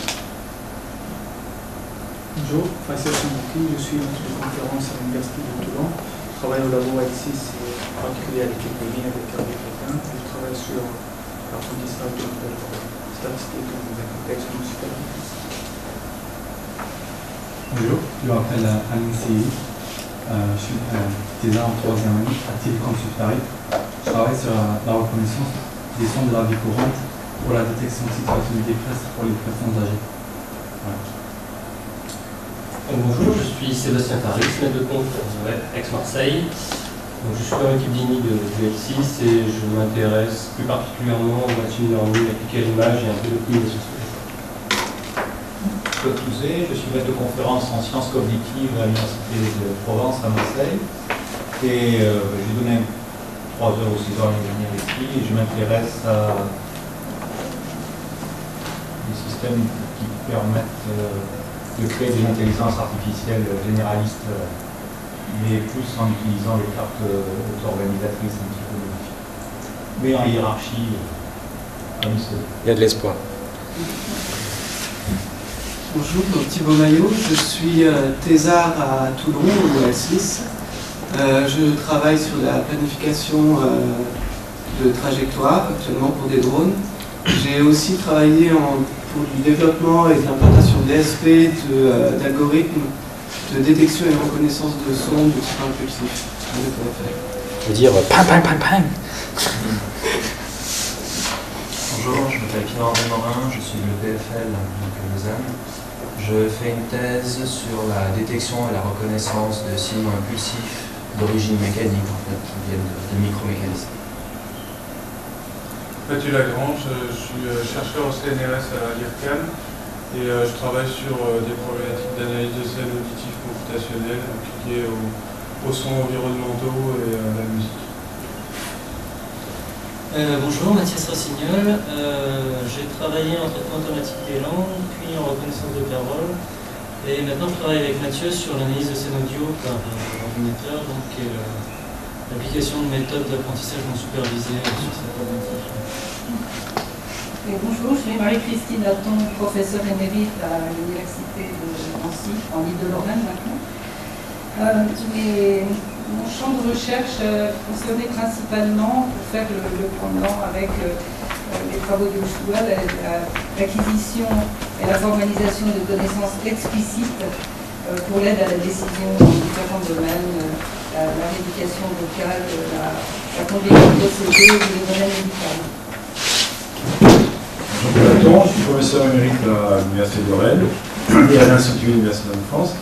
Bonjour, Faisal Chamouki, je suis maître de conférence à l'Université de Toulon. Je travaille au labo L6 et en particulier avec Kevin, avec Hervé Crétin. Je travaille sur l'apprentissage de nouvelles statistiques dans un contexte musical. Bonjour, je m'appelle Amin Seyi. Je suis thésard en 3e année à Télécom Sud Paris. Je travaille sur la reconnaissance des sons de la vie courante pour la détection de situations de détresse pour les personnes âgées. Voilà. Bonjour, je suis Sébastien Taris, maître de compte ex-Marseille. Je suis dans l'équipe d'INI du L6 et je m'intéresse plus particulièrement au machine learning appliqué à l'image et un peu d'optimisation spatiale. Claude Touzé, je suis maître de conférence en sciences cognitives à l'Université de Provence à Marseille. Et j'ai donné 3 heures ou 6 heures l'année dernière ici et je m'intéresse à des systèmes qui permettent de créer des intelligences artificielles généralistes, mais plus en utilisant les cartes auto-organisatrices un petit peu modifiées. Mais en hiérarchie, comme ça. Il y a de l'espoir. Bonjour, donc Thibaut Maillot, je suis thésard à Toulon, au L6. Je travaille sur la planification de trajectoires, actuellement pour des drones. J'ai aussi travaillé pour du développement et de l'implantation d'ESP, d'algorithmes de détection et de reconnaissance de sons de type impulsif. Je veux dire, pam, pam, pam, pam. Bonjour, je m'appelle Pierre-André Morin, je suis de l'EPFL, donc à Lausanne. Je fais une thèse sur la détection et la reconnaissance de signaux impulsifs d'origine mécanique, en fait, qui viennent de micromécanismes. Mathieu Lagrange, je suis chercheur au CNRS à l'IRCAM et je travaille sur des problématiques d'analyse de scènes auditives computationnelles appliquées aux sons environnementaux et à la musique. Bonjour, Mathias Rossignol. J'ai travaillé en traitement automatique des langues, puis en reconnaissance de parole. Et maintenant, je travaille avec Mathieu sur l'analyse de scène audio par ordinateur, donc l'application de méthodes d'apprentissage non supervisées sur cette problématique. Bonjour, je suis Marie-Christine Laton, professeure émérite à l'Université de Nancy, en Île-de-Lorraine maintenant. Mon champ de recherche concernait principalement, pour faire le pendant avec les travaux de Ushua, l'acquisition et la formalisation de connaissances explicites pour l'aide à la décision dans différents domaines, la rééducation vocale, la conduite de procédés ou les domaines médicaux. Je suis professeur émérite à l'Université de Rennes et à l'Institut universitaire de France.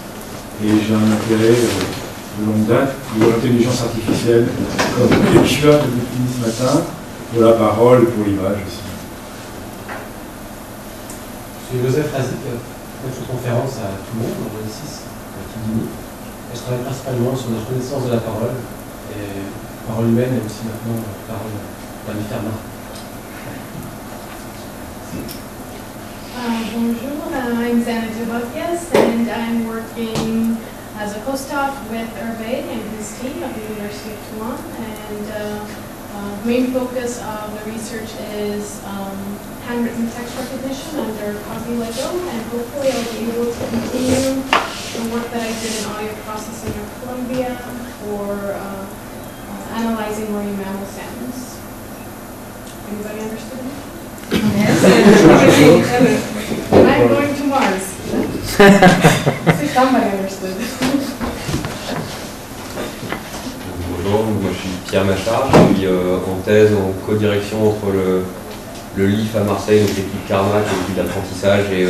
Et j'ai un intérêt de longue date pour l'intelligence artificielle, comme tu as défini ce matin, pour la parole et pour l'image aussi. Je suis Joseph Razik, maître de conférence à Toulon, dans le L6, à Kidini. Et je travaille principalement sur la reconnaissance de la parole et parole humaine et aussi maintenant parole mammifère. Bonjour, I'm Zana Devokias, and I'm working as a postdoc with Hervé and his team at the University of Toulon. And the main focus of the research is handwritten text recognition under Cosby Lego, and hopefully I'll be able to continue the work that I did in audio processing at Columbia for analyzing marine mammal sounds. Anybody understood me? Yes. And I'm going to Mars. See, somebody understood. Bonjour, moi je suis Pierre Machard, je suis en thèse en co-direction entre le LIF à Marseille, donc l'équipe Carmack, l'équipe d'apprentissage, et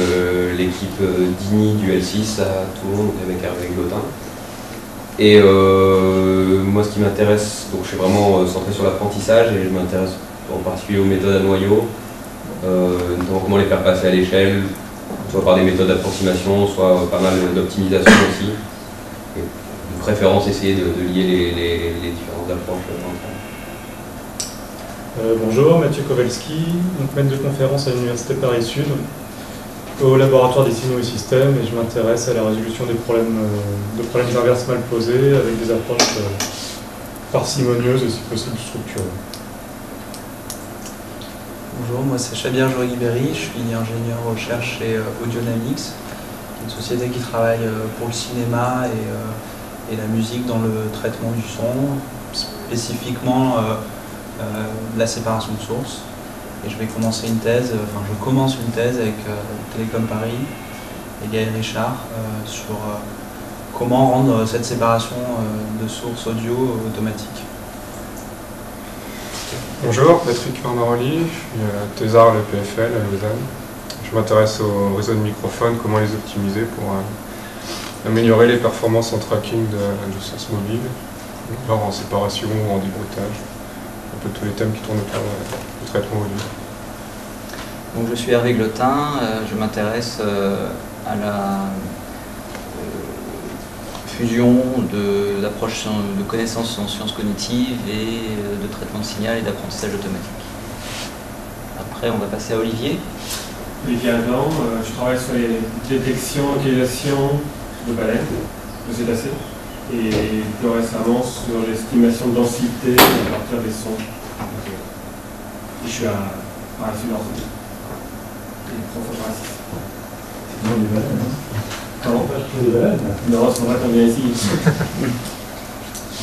l'équipe DINI du L6 à Toulon, donc avec Hervé Glotin. Et moi ce qui m'intéresse, donc je suis vraiment centré sur l'apprentissage et je m'intéresse en particulier aux méthodes à noyaux, notamment comment les faire passer à l'échelle, soit par des méthodes d'approximation, soit pas mal d'optimisation aussi. Et de préférence essayer de lier les différentes approches ensemble. Bonjour, Mathieu Kowalski, donc maître de conférence à l'Université Paris-Sud, au laboratoire des signaux et systèmes, et je m'intéresse à la résolution des problèmes inverses mal posés avec des approches parcimonieuses et si possible structurées. Bonjour, moi c'est Chabir Jourigui-Berry, je suis ingénieur recherche chez Audionamics, une société qui travaille pour le cinéma et la musique dans le traitement du son, spécifiquement la séparation de sources. Et je vais commencer une thèse, je commence une thèse avec Télécom Paris et Gaël Richard sur comment rendre cette séparation de sources audio automatique. Bonjour, Patrick Marmaroli, je suis thésard à l'EPFL à Lausanne. Je m'intéresse au réseau de microphones, comment les optimiser pour améliorer les performances en tracking de sources mobiles, alors en séparation ou en débrouillage. Un peu tous les thèmes qui tournent autour du traitement audio. Donc je suis Hervé Glotin, je m'intéresse à la fusion d'approches de connaissances en sciences cognitives et de traitement de signal et d'apprentissage automatique. Après, on va passer à Olivier. Olivier Adam, je travaille sur les détections, localisations de baleines, de cétacés, et plus récemment sur l'estimation de densité à partir des sons. Et je suis à Paris-Sud. Et prof à Paris. C'est non des baleines, hein? Pardon? Des baleines? Non, c'est vrai qu'on vient ici.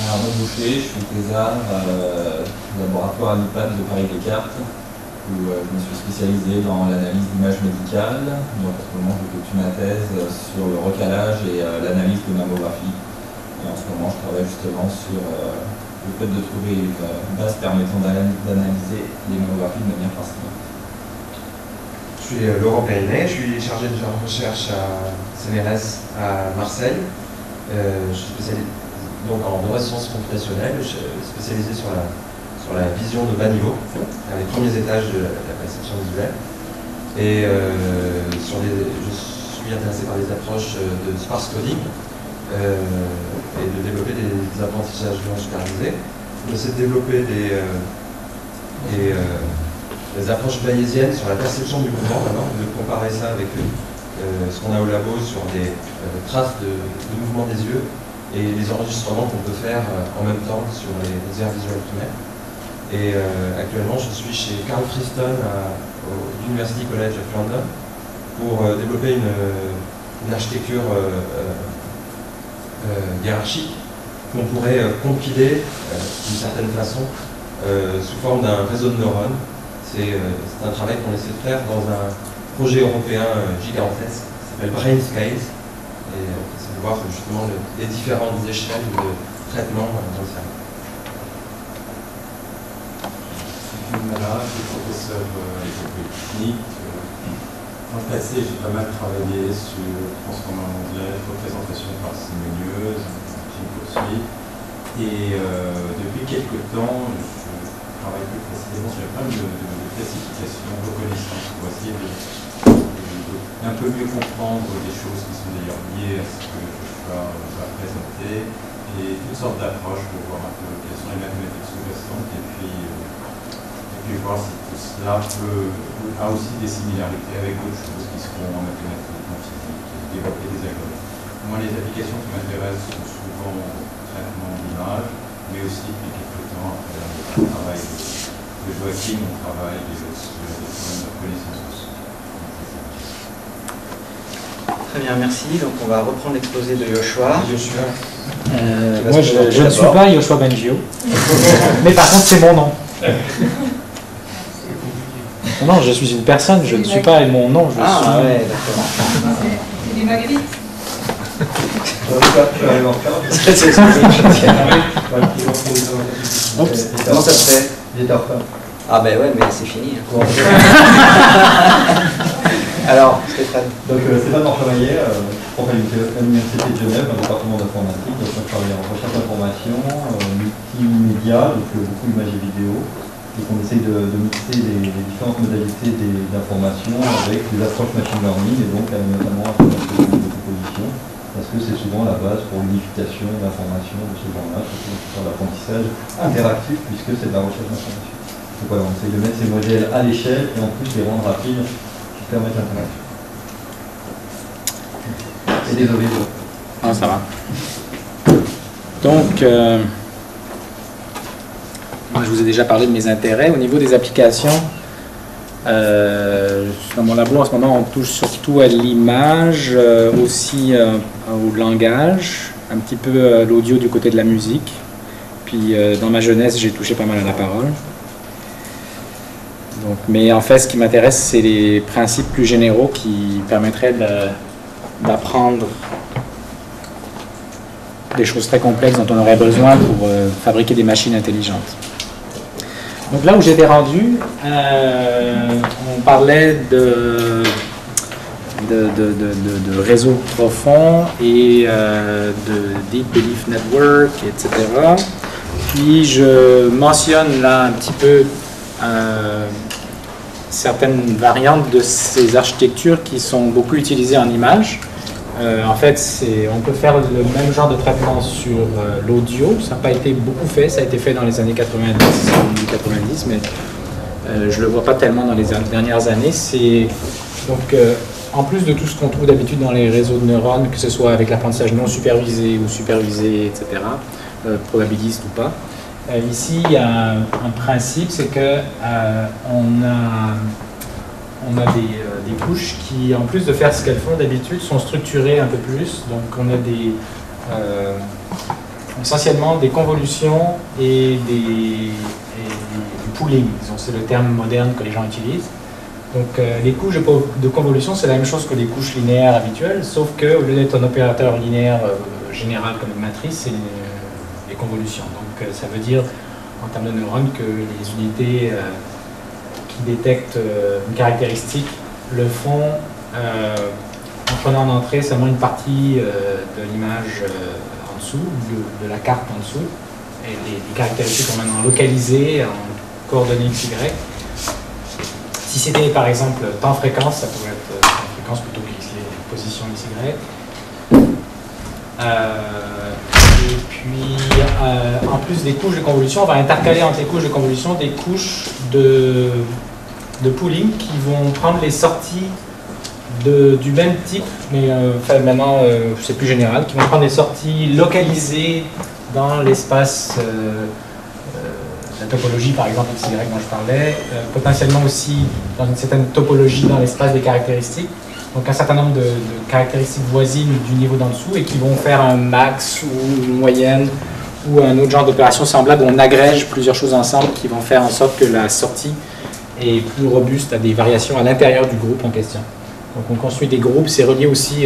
Alors, moi, Boucher, je suis thésard au laboratoire ANIPAD de Paris Descartes, où je me suis spécialisé dans l'analyse d'images médicales. Donc, en ce moment, j'effectue ma thèse sur le recalage et l'analyse de mammographie. Et en ce moment, je travaille justement sur le fait de trouver une base permettant d'analyser les mammographies de manière parcellaire. Je suis Laurent Périnet, je suis chargé de recherche à CNRS à Marseille. Je suis spécialisé donc en neurosciences computationnelles, je suis spécialisé sur la vision de bas niveau, les premiers étages de la perception visuelle. Et je suis intéressé par les approches de sparse coding et de développer des apprentissages non supervisés. J'essaie de développer des approches bayésiennes sur la perception du mouvement, de comparer ça avec ce qu'on a au labo sur des traces de mouvement des yeux et les enregistrements qu'on peut faire en même temps sur les aires visuelles primaires. Et actuellement, je suis chez Carl Friston au University College of London pour développer une architecture hiérarchique qu'on pourrait compiler d'une certaine façon sous forme d'un réseau de neurones. C'est un travail qu'on essaie de faire dans un projet européen gigantesque qui s'appelle BrainScales. Et c'est de voir justement les différentes échelles de traitement dans le cerveau. Voilà, je suis professeur à l'école polytechnique. Dans le passé, j'ai pas mal travaillé sur transformation mondiale, représentation parcimonieuse, qui me poursuit. Et depuis quelques temps, je travaille plus précisément sur un problème de classification, de reconnaissance, pour essayer d'un peu mieux comprendre des choses qui sont d'ailleurs liées à ce que je vais présenter, et et toutes sortes d'approches pour voir un peu quelles sont les mathématiques sous-jacentes et puis voir si tout cela a aussi des similarités avec d'autres choses qui seront en mathématiques, en physique, et développer des algorithmes. Moi, les applications qui m'intéressent sont souvent au traitement d'image, mais aussi depuis quelques temps, à travers le travail de Joachim, on travaille sur des problèmes de reconnaissance aussi. Très bien, merci. Donc on va reprendre l'exposé de Yoshua. Moi, je ne suis pas Yoshua Bengio, mais par contre, c'est mon nom. Non, je suis une personne, je ne suis pas mon nom. Je suis... ouais, d'accord. C'est des marguerites. Comment ça se fait? Ah ben ouais, mais c'est fini. Alors, Stéphane. Donc Stéphane Morchamaillet, prof à l'Université de Genève, dans le département d'informatique. Donc je travaille en recherche d'information, multimédia, donc beaucoup d'images et vidéos. Et qu'on essaye de mixer les différentes modalités d'information avec des approches machine learning et donc notamment à travers ce type de proposition, parce que c'est souvent la base pour l'unification d'informations de ce genre-là, surtout sur l'apprentissage interactif, puisque c'est de la recherche d'information. Donc voilà, on essaye de mettre ces modèles à l'échelle et en plus les rendre rapides qui permettent l'interaction. Et désolé. Ah, ça va. Donc, moi, je vous ai déjà parlé de mes intérêts. Au niveau des applications, dans mon labo, en ce moment, on touche surtout à l'image, aussi au langage, un petit peu à l'audio du côté de la musique. Puis, dans ma jeunesse, j'ai touché pas mal à la parole. Donc, mais en fait, ce qui m'intéresse, c'est les principes plus généraux qui permettraient d'apprendre des choses très complexes dont on aurait besoin pour fabriquer des machines intelligentes. Donc là où j'étais rendu, on parlait de réseaux profonds et de Deep Belief Network, etc. Puis je mentionne là un petit peu certaines variantes de ces architectures qui sont beaucoup utilisées en images. En fait, on peut faire le même genre de traitement sur l'audio. Ça n'a pas été beaucoup fait, ça a été fait dans les années 90, mais je ne le vois pas tellement dans les dernières années. Donc, en plus de tout ce qu'on trouve d'habitude dans les réseaux de neurones, que ce soit avec l'apprentissage non supervisé ou supervisé, etc., probabiliste ou pas, ici, il y a un principe, c'est que on a des couches qui, en plus de faire ce qu'elles font d'habitude, sont structurées un peu plus. Donc on a essentiellement des convolutions et du pooling. C'est le terme moderne que les gens utilisent. Donc les couches de convolution, c'est la même chose que les couches linéaires habituelles, sauf qu'au lieu d'être un opérateur linéaire général comme une matrice, c'est des convolutions. Donc ça veut dire, en termes de neurones, que les unités qui détectent une caractéristique le font en prenant en entrée seulement une partie de l'image en dessous, de la carte en dessous, et les caractéristiques sont maintenant localisées en coordonnées XY. Si c'était par exemple temps-fréquence, ça pourrait être temps-fréquence plutôt que position XY. Et puis, en plus des couches de convolution, on va intercaler entre les couches de convolution des couches de pooling qui vont prendre les sorties du même type, mais maintenant c'est plus général, qui vont prendre des sorties localisées dans l'espace, la topologie par exemple XY dont je parlais, potentiellement aussi dans une certaine topologie dans l'espace des caractéristiques. Donc un certain nombre de caractéristiques voisines du niveau d'en dessous et qui vont faire un max ou une moyenne ou un autre genre d'opération semblable où on agrège plusieurs choses ensemble qui vont faire en sorte que la sortie est plus robuste à des variations à l'intérieur du groupe en question. Donc on construit des groupes, c'est relié aussi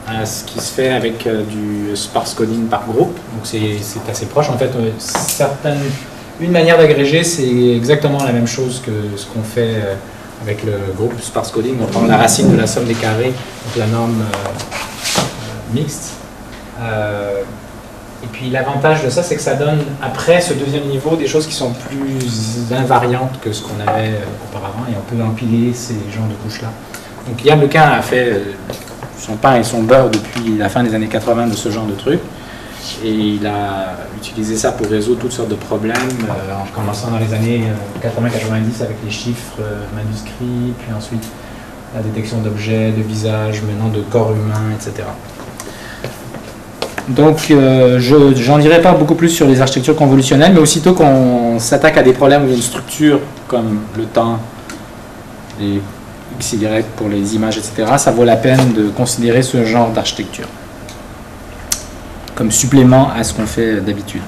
à ce qui se fait avec du sparse coding par groupe, donc c'est assez proche. En fait, une manière d'agréger, c'est exactement la même chose que ce qu'on fait avec le groupe sparse coding. On prend la racine de la somme des carrés, donc la norme mixte. Et puis l'avantage de ça, c'est que ça donne, après ce deuxième niveau, des choses qui sont plus invariantes que ce qu'on avait auparavant, et on peut empiler ces genres de couches-là. Donc Yann Lequin a fait son pain et son beurre depuis la fin des années 80 de ce genre de truc. Et il a utilisé ça pour résoudre toutes sortes de problèmes, en commençant dans les années 80-90 avec les chiffres manuscrits, puis ensuite la détection d'objets, de visages, maintenant de corps humains, etc. Donc, je n'en dirai pas beaucoup plus sur les architectures convolutionnelles, mais aussitôt qu'on s'attaque à des problèmes où il y a une structure comme le temps, les X, Y pour les images, etc., ça vaut la peine de considérer ce genre d'architecture comme supplément à ce qu'on fait d'habitude.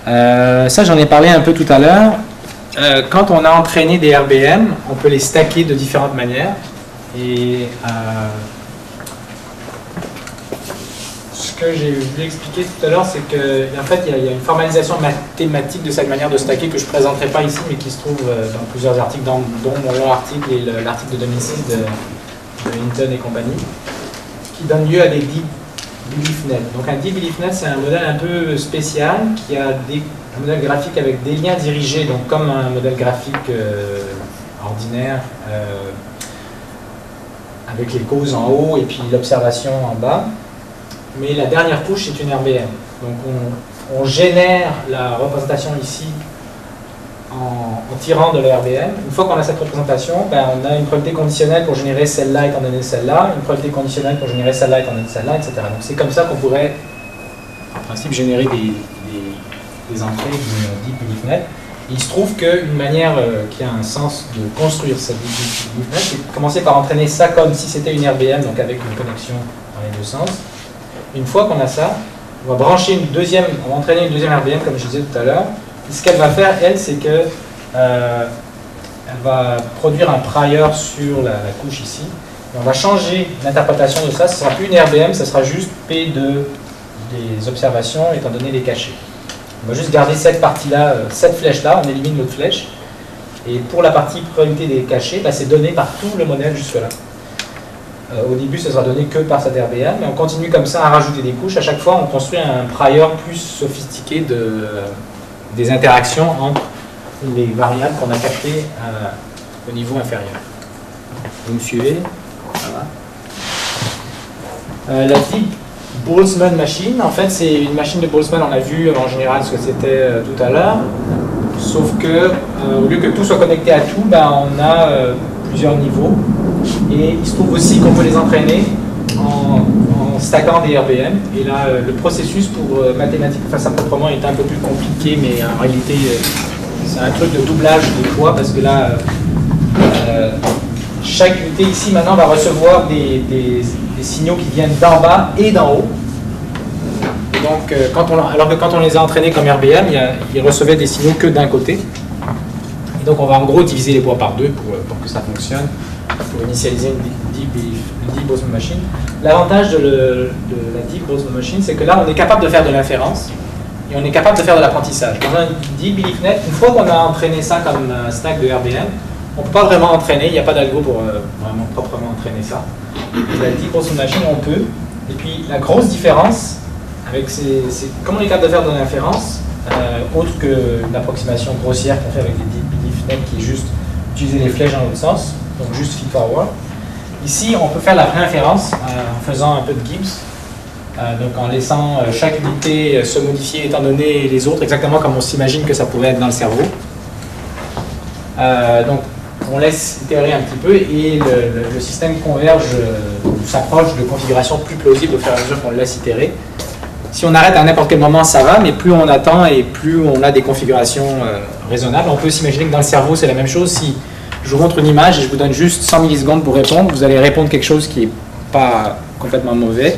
Ça, j'en ai parlé un peu tout à l'heure. Quand on a entraîné des RBM, on peut les stacker de différentes manières. Et ce que j'ai voulu expliquer tout à l'heure, c'est qu'en fait, il y a une formalisation mathématique de cette manière de stacker que je ne présenterai pas ici, mais qui se trouve dans plusieurs articles, dont mon long article et l'article de 2006 de Hinton et compagnie, qui donne lieu à des deep belief net. Donc un deep belief net, c'est un modèle un peu spécial qui a un modèle graphique avec des liens dirigés, donc comme un modèle graphique ordinaire, avec les causes en haut et puis l'observation en bas. Mais la dernière couche, c'est une RBM. Donc on génère la représentation ici en tirant de la RBM. Une fois qu'on a cette représentation, ben, on a une probabilité conditionnelle pour générer celle-là étant donné celle-là, une probabilité conditionnelle pour générer celle-là étant donné celle-là, etc. Donc c'est comme ça qu'on pourrait, en principe, générer des entrées d'une deep belief net. Et il se trouve qu'une manière qui a un sens de construire cette deep belief net, c'est de commencer par entraîner ça comme si c'était une RBM, donc avec une connexion dans les deux sens. Une fois qu'on a ça, on va brancher on va entraîner une deuxième RBM, comme je disais tout à l'heure. Ce qu'elle va faire, elle, c'est que elle va produire un prior sur la couche ici. Et on va changer l'interprétation de ça. Ce ne sera plus une RBM, ce sera juste P des observations, étant donné les cachés. On va juste garder cette partie-là, cette flèche-là, on élimine l'autre flèche. Et pour la partie probabilité des cachés, bah, c'est donné par tout le modèle jusque-là. Au début, ce sera donné que par cette RBM, mais on continue comme ça à rajouter des couches. À chaque fois, on construit un prior plus sophistiqué des interactions entre les variables qu'on a captées au niveau inférieur. Vous me suivez? La deep Boltzmann machine, en fait, c'est une machine de Boltzmann. On a vu en général ce que c'était tout à l'heure. Sauf que, au lieu que tout soit connecté à tout, ben, on a plusieurs niveaux. Et il se trouve aussi qu'on peut les entraîner en stackant des RBM. Et là, le processus pour mathématiquement faire ça proprement est un peu plus compliqué, mais en réalité, c'est un truc de doublage des poids, parce que là, chaque unité ici, maintenant, va recevoir des signaux qui viennent d'en bas et d'en haut. Et donc, alors que quand on les a entraînés comme RBM, ils recevaient des signaux que d'un côté. Et donc, on va en gros diviser les poids par deux pour que ça fonctionne, pour initialiser une deep Boltzmann machine. L'avantage de la deep Boltzmann machine, c'est que là, on est capable de faire de l'inférence et on est capable de faire de l'apprentissage. Dans un deep belief net, une fois qu'on a entraîné ça comme un stack de RBM, on ne peut pas vraiment entraîner, il n'y a pas d'algo pour vraiment proprement entraîner ça. La deep Boltzmann machine, on peut. Et puis, la grosse différence, c'est comment on est capable de faire de l'inférence, autre qu'une approximation grossière qu'on fait avec des deep belief net, qui est juste utiliser les flèches dans l'autre sens, donc juste feed forward. Ici, on peut faire la réinférence en faisant un peu de Gibbs, donc en laissant chaque unité se modifier étant donné les autres, exactement comme on s'imagine que ça pourrait être dans le cerveau. Donc, on laisse itérer un petit peu et le système converge, s'approche de configurations plus plausibles au fur et à mesure qu'on le laisse itérer. Si on arrête à n'importe quel moment, ça va, mais plus on attend et plus on a des configurations raisonnables. On peut s'imaginer que dans le cerveau, c'est la même chose. Si je vous montre une image et je vous donne juste 100 millisecondes pour répondre, vous allez répondre quelque chose qui n'est pas complètement mauvais.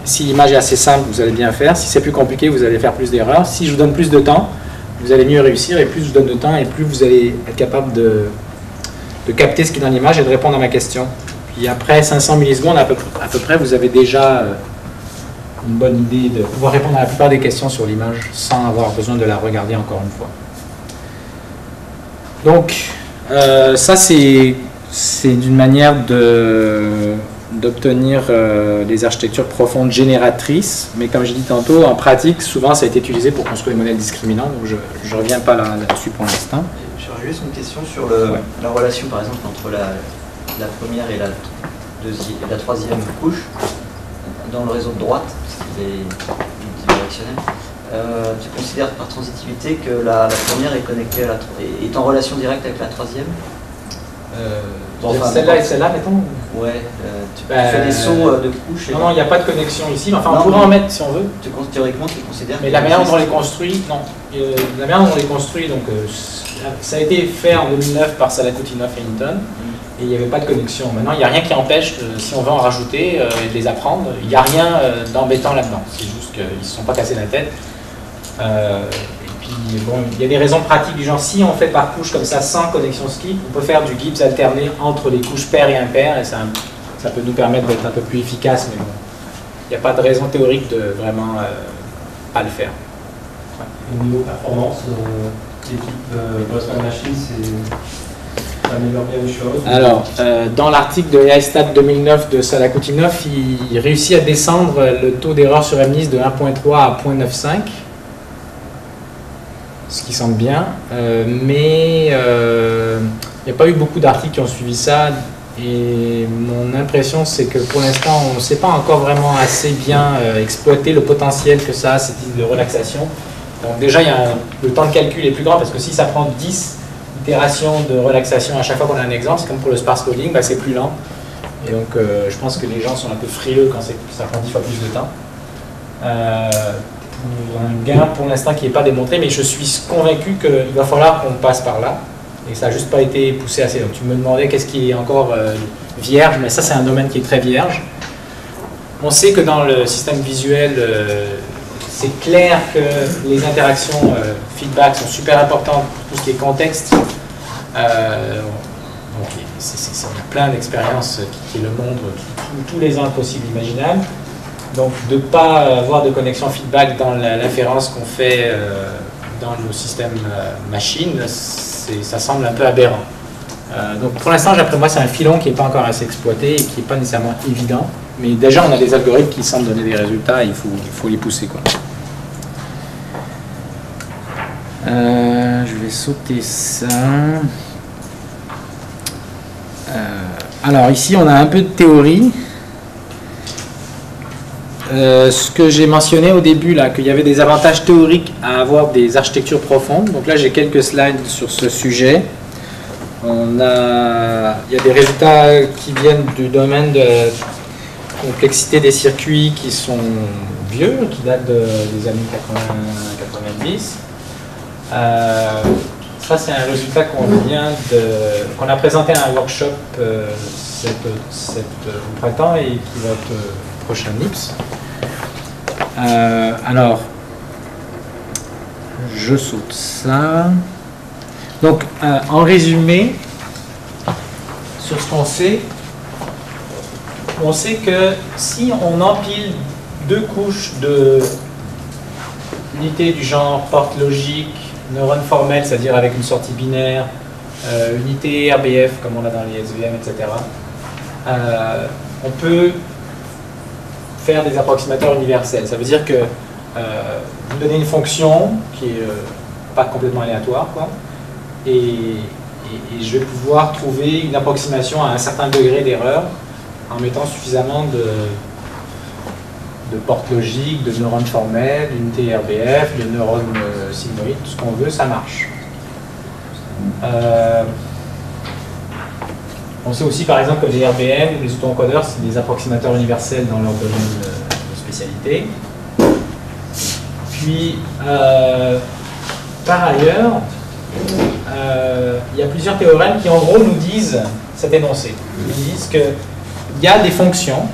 Si l'image est assez simple, vous allez bien faire. Si c'est plus compliqué, vous allez faire plus d'erreurs. Si je vous donne plus de temps, vous allez mieux réussir. Et plus je vous donne de temps, et plus vous allez être capable de capter ce qui est dans l'image et de répondre à ma question. Puis après 500 millisecondes, à peu près, vous avez déjà une bonne idée de pouvoir répondre à la plupart des questions sur l'image sans avoir besoin de la regarder encore une fois. Donc, ça c'est d'une manière d'obtenir des architectures profondes génératrices, mais comme j'ai dit tantôt, en pratique, souvent ça a été utilisé pour construire des modèles discriminants, donc je ne reviens pas là-dessus pour l'instant. J'ai juste une question sur la relation par exemple entre la première et la troisième couche. dans le réseau de droite, puisqu'il est unidirectionnel, tu considères par transitivité que la première est connectée à est en relation directe avec la troisième? Celle-là et celle-là, mettons? Ouais, tu fais des sauts de couches. Non, il n'y a pas de connexion ici, mais enfin on pourrait en mettre si on veut. Théoriquement, tu considères. Mais la manière dont on les construit, non. La manière dont on les construit, donc ça a été fait en 2009 par Salakoutinoff et Hinton, et il n'y avait pas de connexion. Maintenant, il n'y a rien qui empêche, si on veut en rajouter et de les apprendre, il n'y a rien d'embêtant là-dedans. C'est juste qu'ils ne se sont pas cassés la tête. Et puis, bon, il y a des raisons pratiques du genre, si on fait par couche comme ça, sans connexion skip, on peut faire du Gibbs alterné entre les couches paires et impaires, et ça peut nous permettre d'être un peu plus efficace, mais bon, il n'y a pas de raison théorique de vraiment pas le faire. Ouais. Au niveau performance, l'équipe Postman Machine, ça améliore bien les choses. Alors, dans l'article de AIStat 2009 de Salakoutinoff, il réussit à descendre le taux d'erreur sur MNIST de 1.3 à 0.95. Ce qui semble bien, mais il n'y a pas eu beaucoup d'articles qui ont suivi ça, et mon impression c'est que pour l'instant on ne sait pas encore vraiment assez bien exploiter le potentiel que ça a, cette idée de relaxation. Donc déjà le temps de calcul est plus grand, parce que si ça prend 10 itérations de relaxation à chaque fois qu'on a un exemple, c'est comme pour le sparse coding, bah, c'est plus lent, et donc je pense que les gens sont un peu frileux quand ça prend 10 fois plus de temps. Un gain pour l'instant qui n'est pas démontré, mais je suis convaincu qu'il va falloir qu'on passe par là, et ça n'a juste pas été poussé assez. Donc tu me demandais qu'est-ce qui est encore vierge, mais ça c'est un domaine qui est très vierge. On sait que dans le système visuel, c'est clair que les interactions feedback sont super importantes pour tout ce qui est contexte. Donc, il y a plein d'expériences qui le montrent, tous les ans possibles imaginables. Donc de ne pas avoir de connexion feedback dans l'inférence qu'on fait dans nos systèmes machines, ça semble un peu aberrant. Donc pour l'instant, d'après moi, c'est un filon qui n'est pas encore assez exploité et qui n'est pas nécessairement évident. Mais déjà, on a des algorithmes qui semblent donner des résultats, et il faut les pousser, quoi. Je vais sauter ça. Alors ici, on a un peu de théorie. Ce que j'ai mentionné au début, là, qu'il y avait des avantages théoriques à avoir des architectures profondes. Donc là, j'ai quelques slides sur ce sujet. Il y a des résultats qui viennent du domaine de complexité des circuits qui sont vieux, qui datent des années 80-90. Ça, c'est un résultat qu'on a présenté à un workshop cet printemps, et qui va être prochain NIPS. Alors, je saute ça. Donc, en résumé, sur ce qu'on sait, on sait que si on empile deux couches de unités du genre porte logique, neurone formel, c'est-à-dire avec une sortie binaire, unité RBF, comme on a dans les SVM, etc., on peut faire des approximateurs universels. Ça veut dire que vous donnez une fonction qui est pas complètement aléatoire, quoi, et je vais pouvoir trouver une approximation à un certain degré d'erreur en mettant suffisamment de portes logiques, de neurones formels, d'unités RBF, de neurones sigmoïdes, tout ce qu'on veut, ça marche. On sait aussi par exemple que les RBM, les autoencodeurs, c'est des approximateurs universels dans leur domaine de spécialité. Puis, par ailleurs, il y a plusieurs théorèmes qui en gros nous disent cet énoncé. Ils disent qu'il y a des fonctions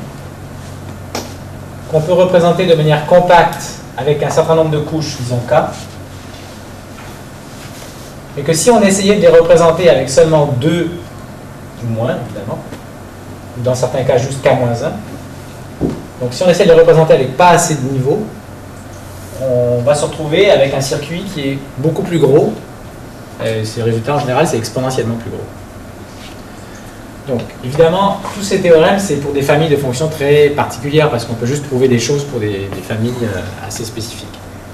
qu'on peut représenter de manière compacte avec un certain nombre de couches, disons K, et que si on essayait de les représenter avec seulement 2 ou moins, évidemment, ou dans certains cas juste K-1, donc si on essaie de les représenter avec pas assez de niveaux, on va se retrouver avec un circuit qui est beaucoup plus gros, et ces résultats en général c'est exponentiellement plus gros. Donc évidemment, tous ces théorèmes c'est pour des familles de fonctions très particulières, parce qu'on peut juste trouver des choses pour des familles assez spécifiques.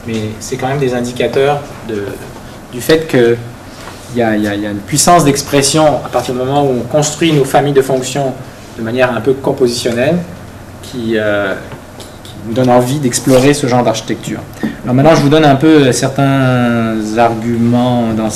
Mais c'est quand même des indicateurs du fait qu'il y a une puissance d'expression à partir du moment où on construit nos familles de fonctions de manière un peu compositionnelle qui me donne envie d'explorer ce genre d'architecture. Alors maintenant, je vous donne un peu certains arguments dans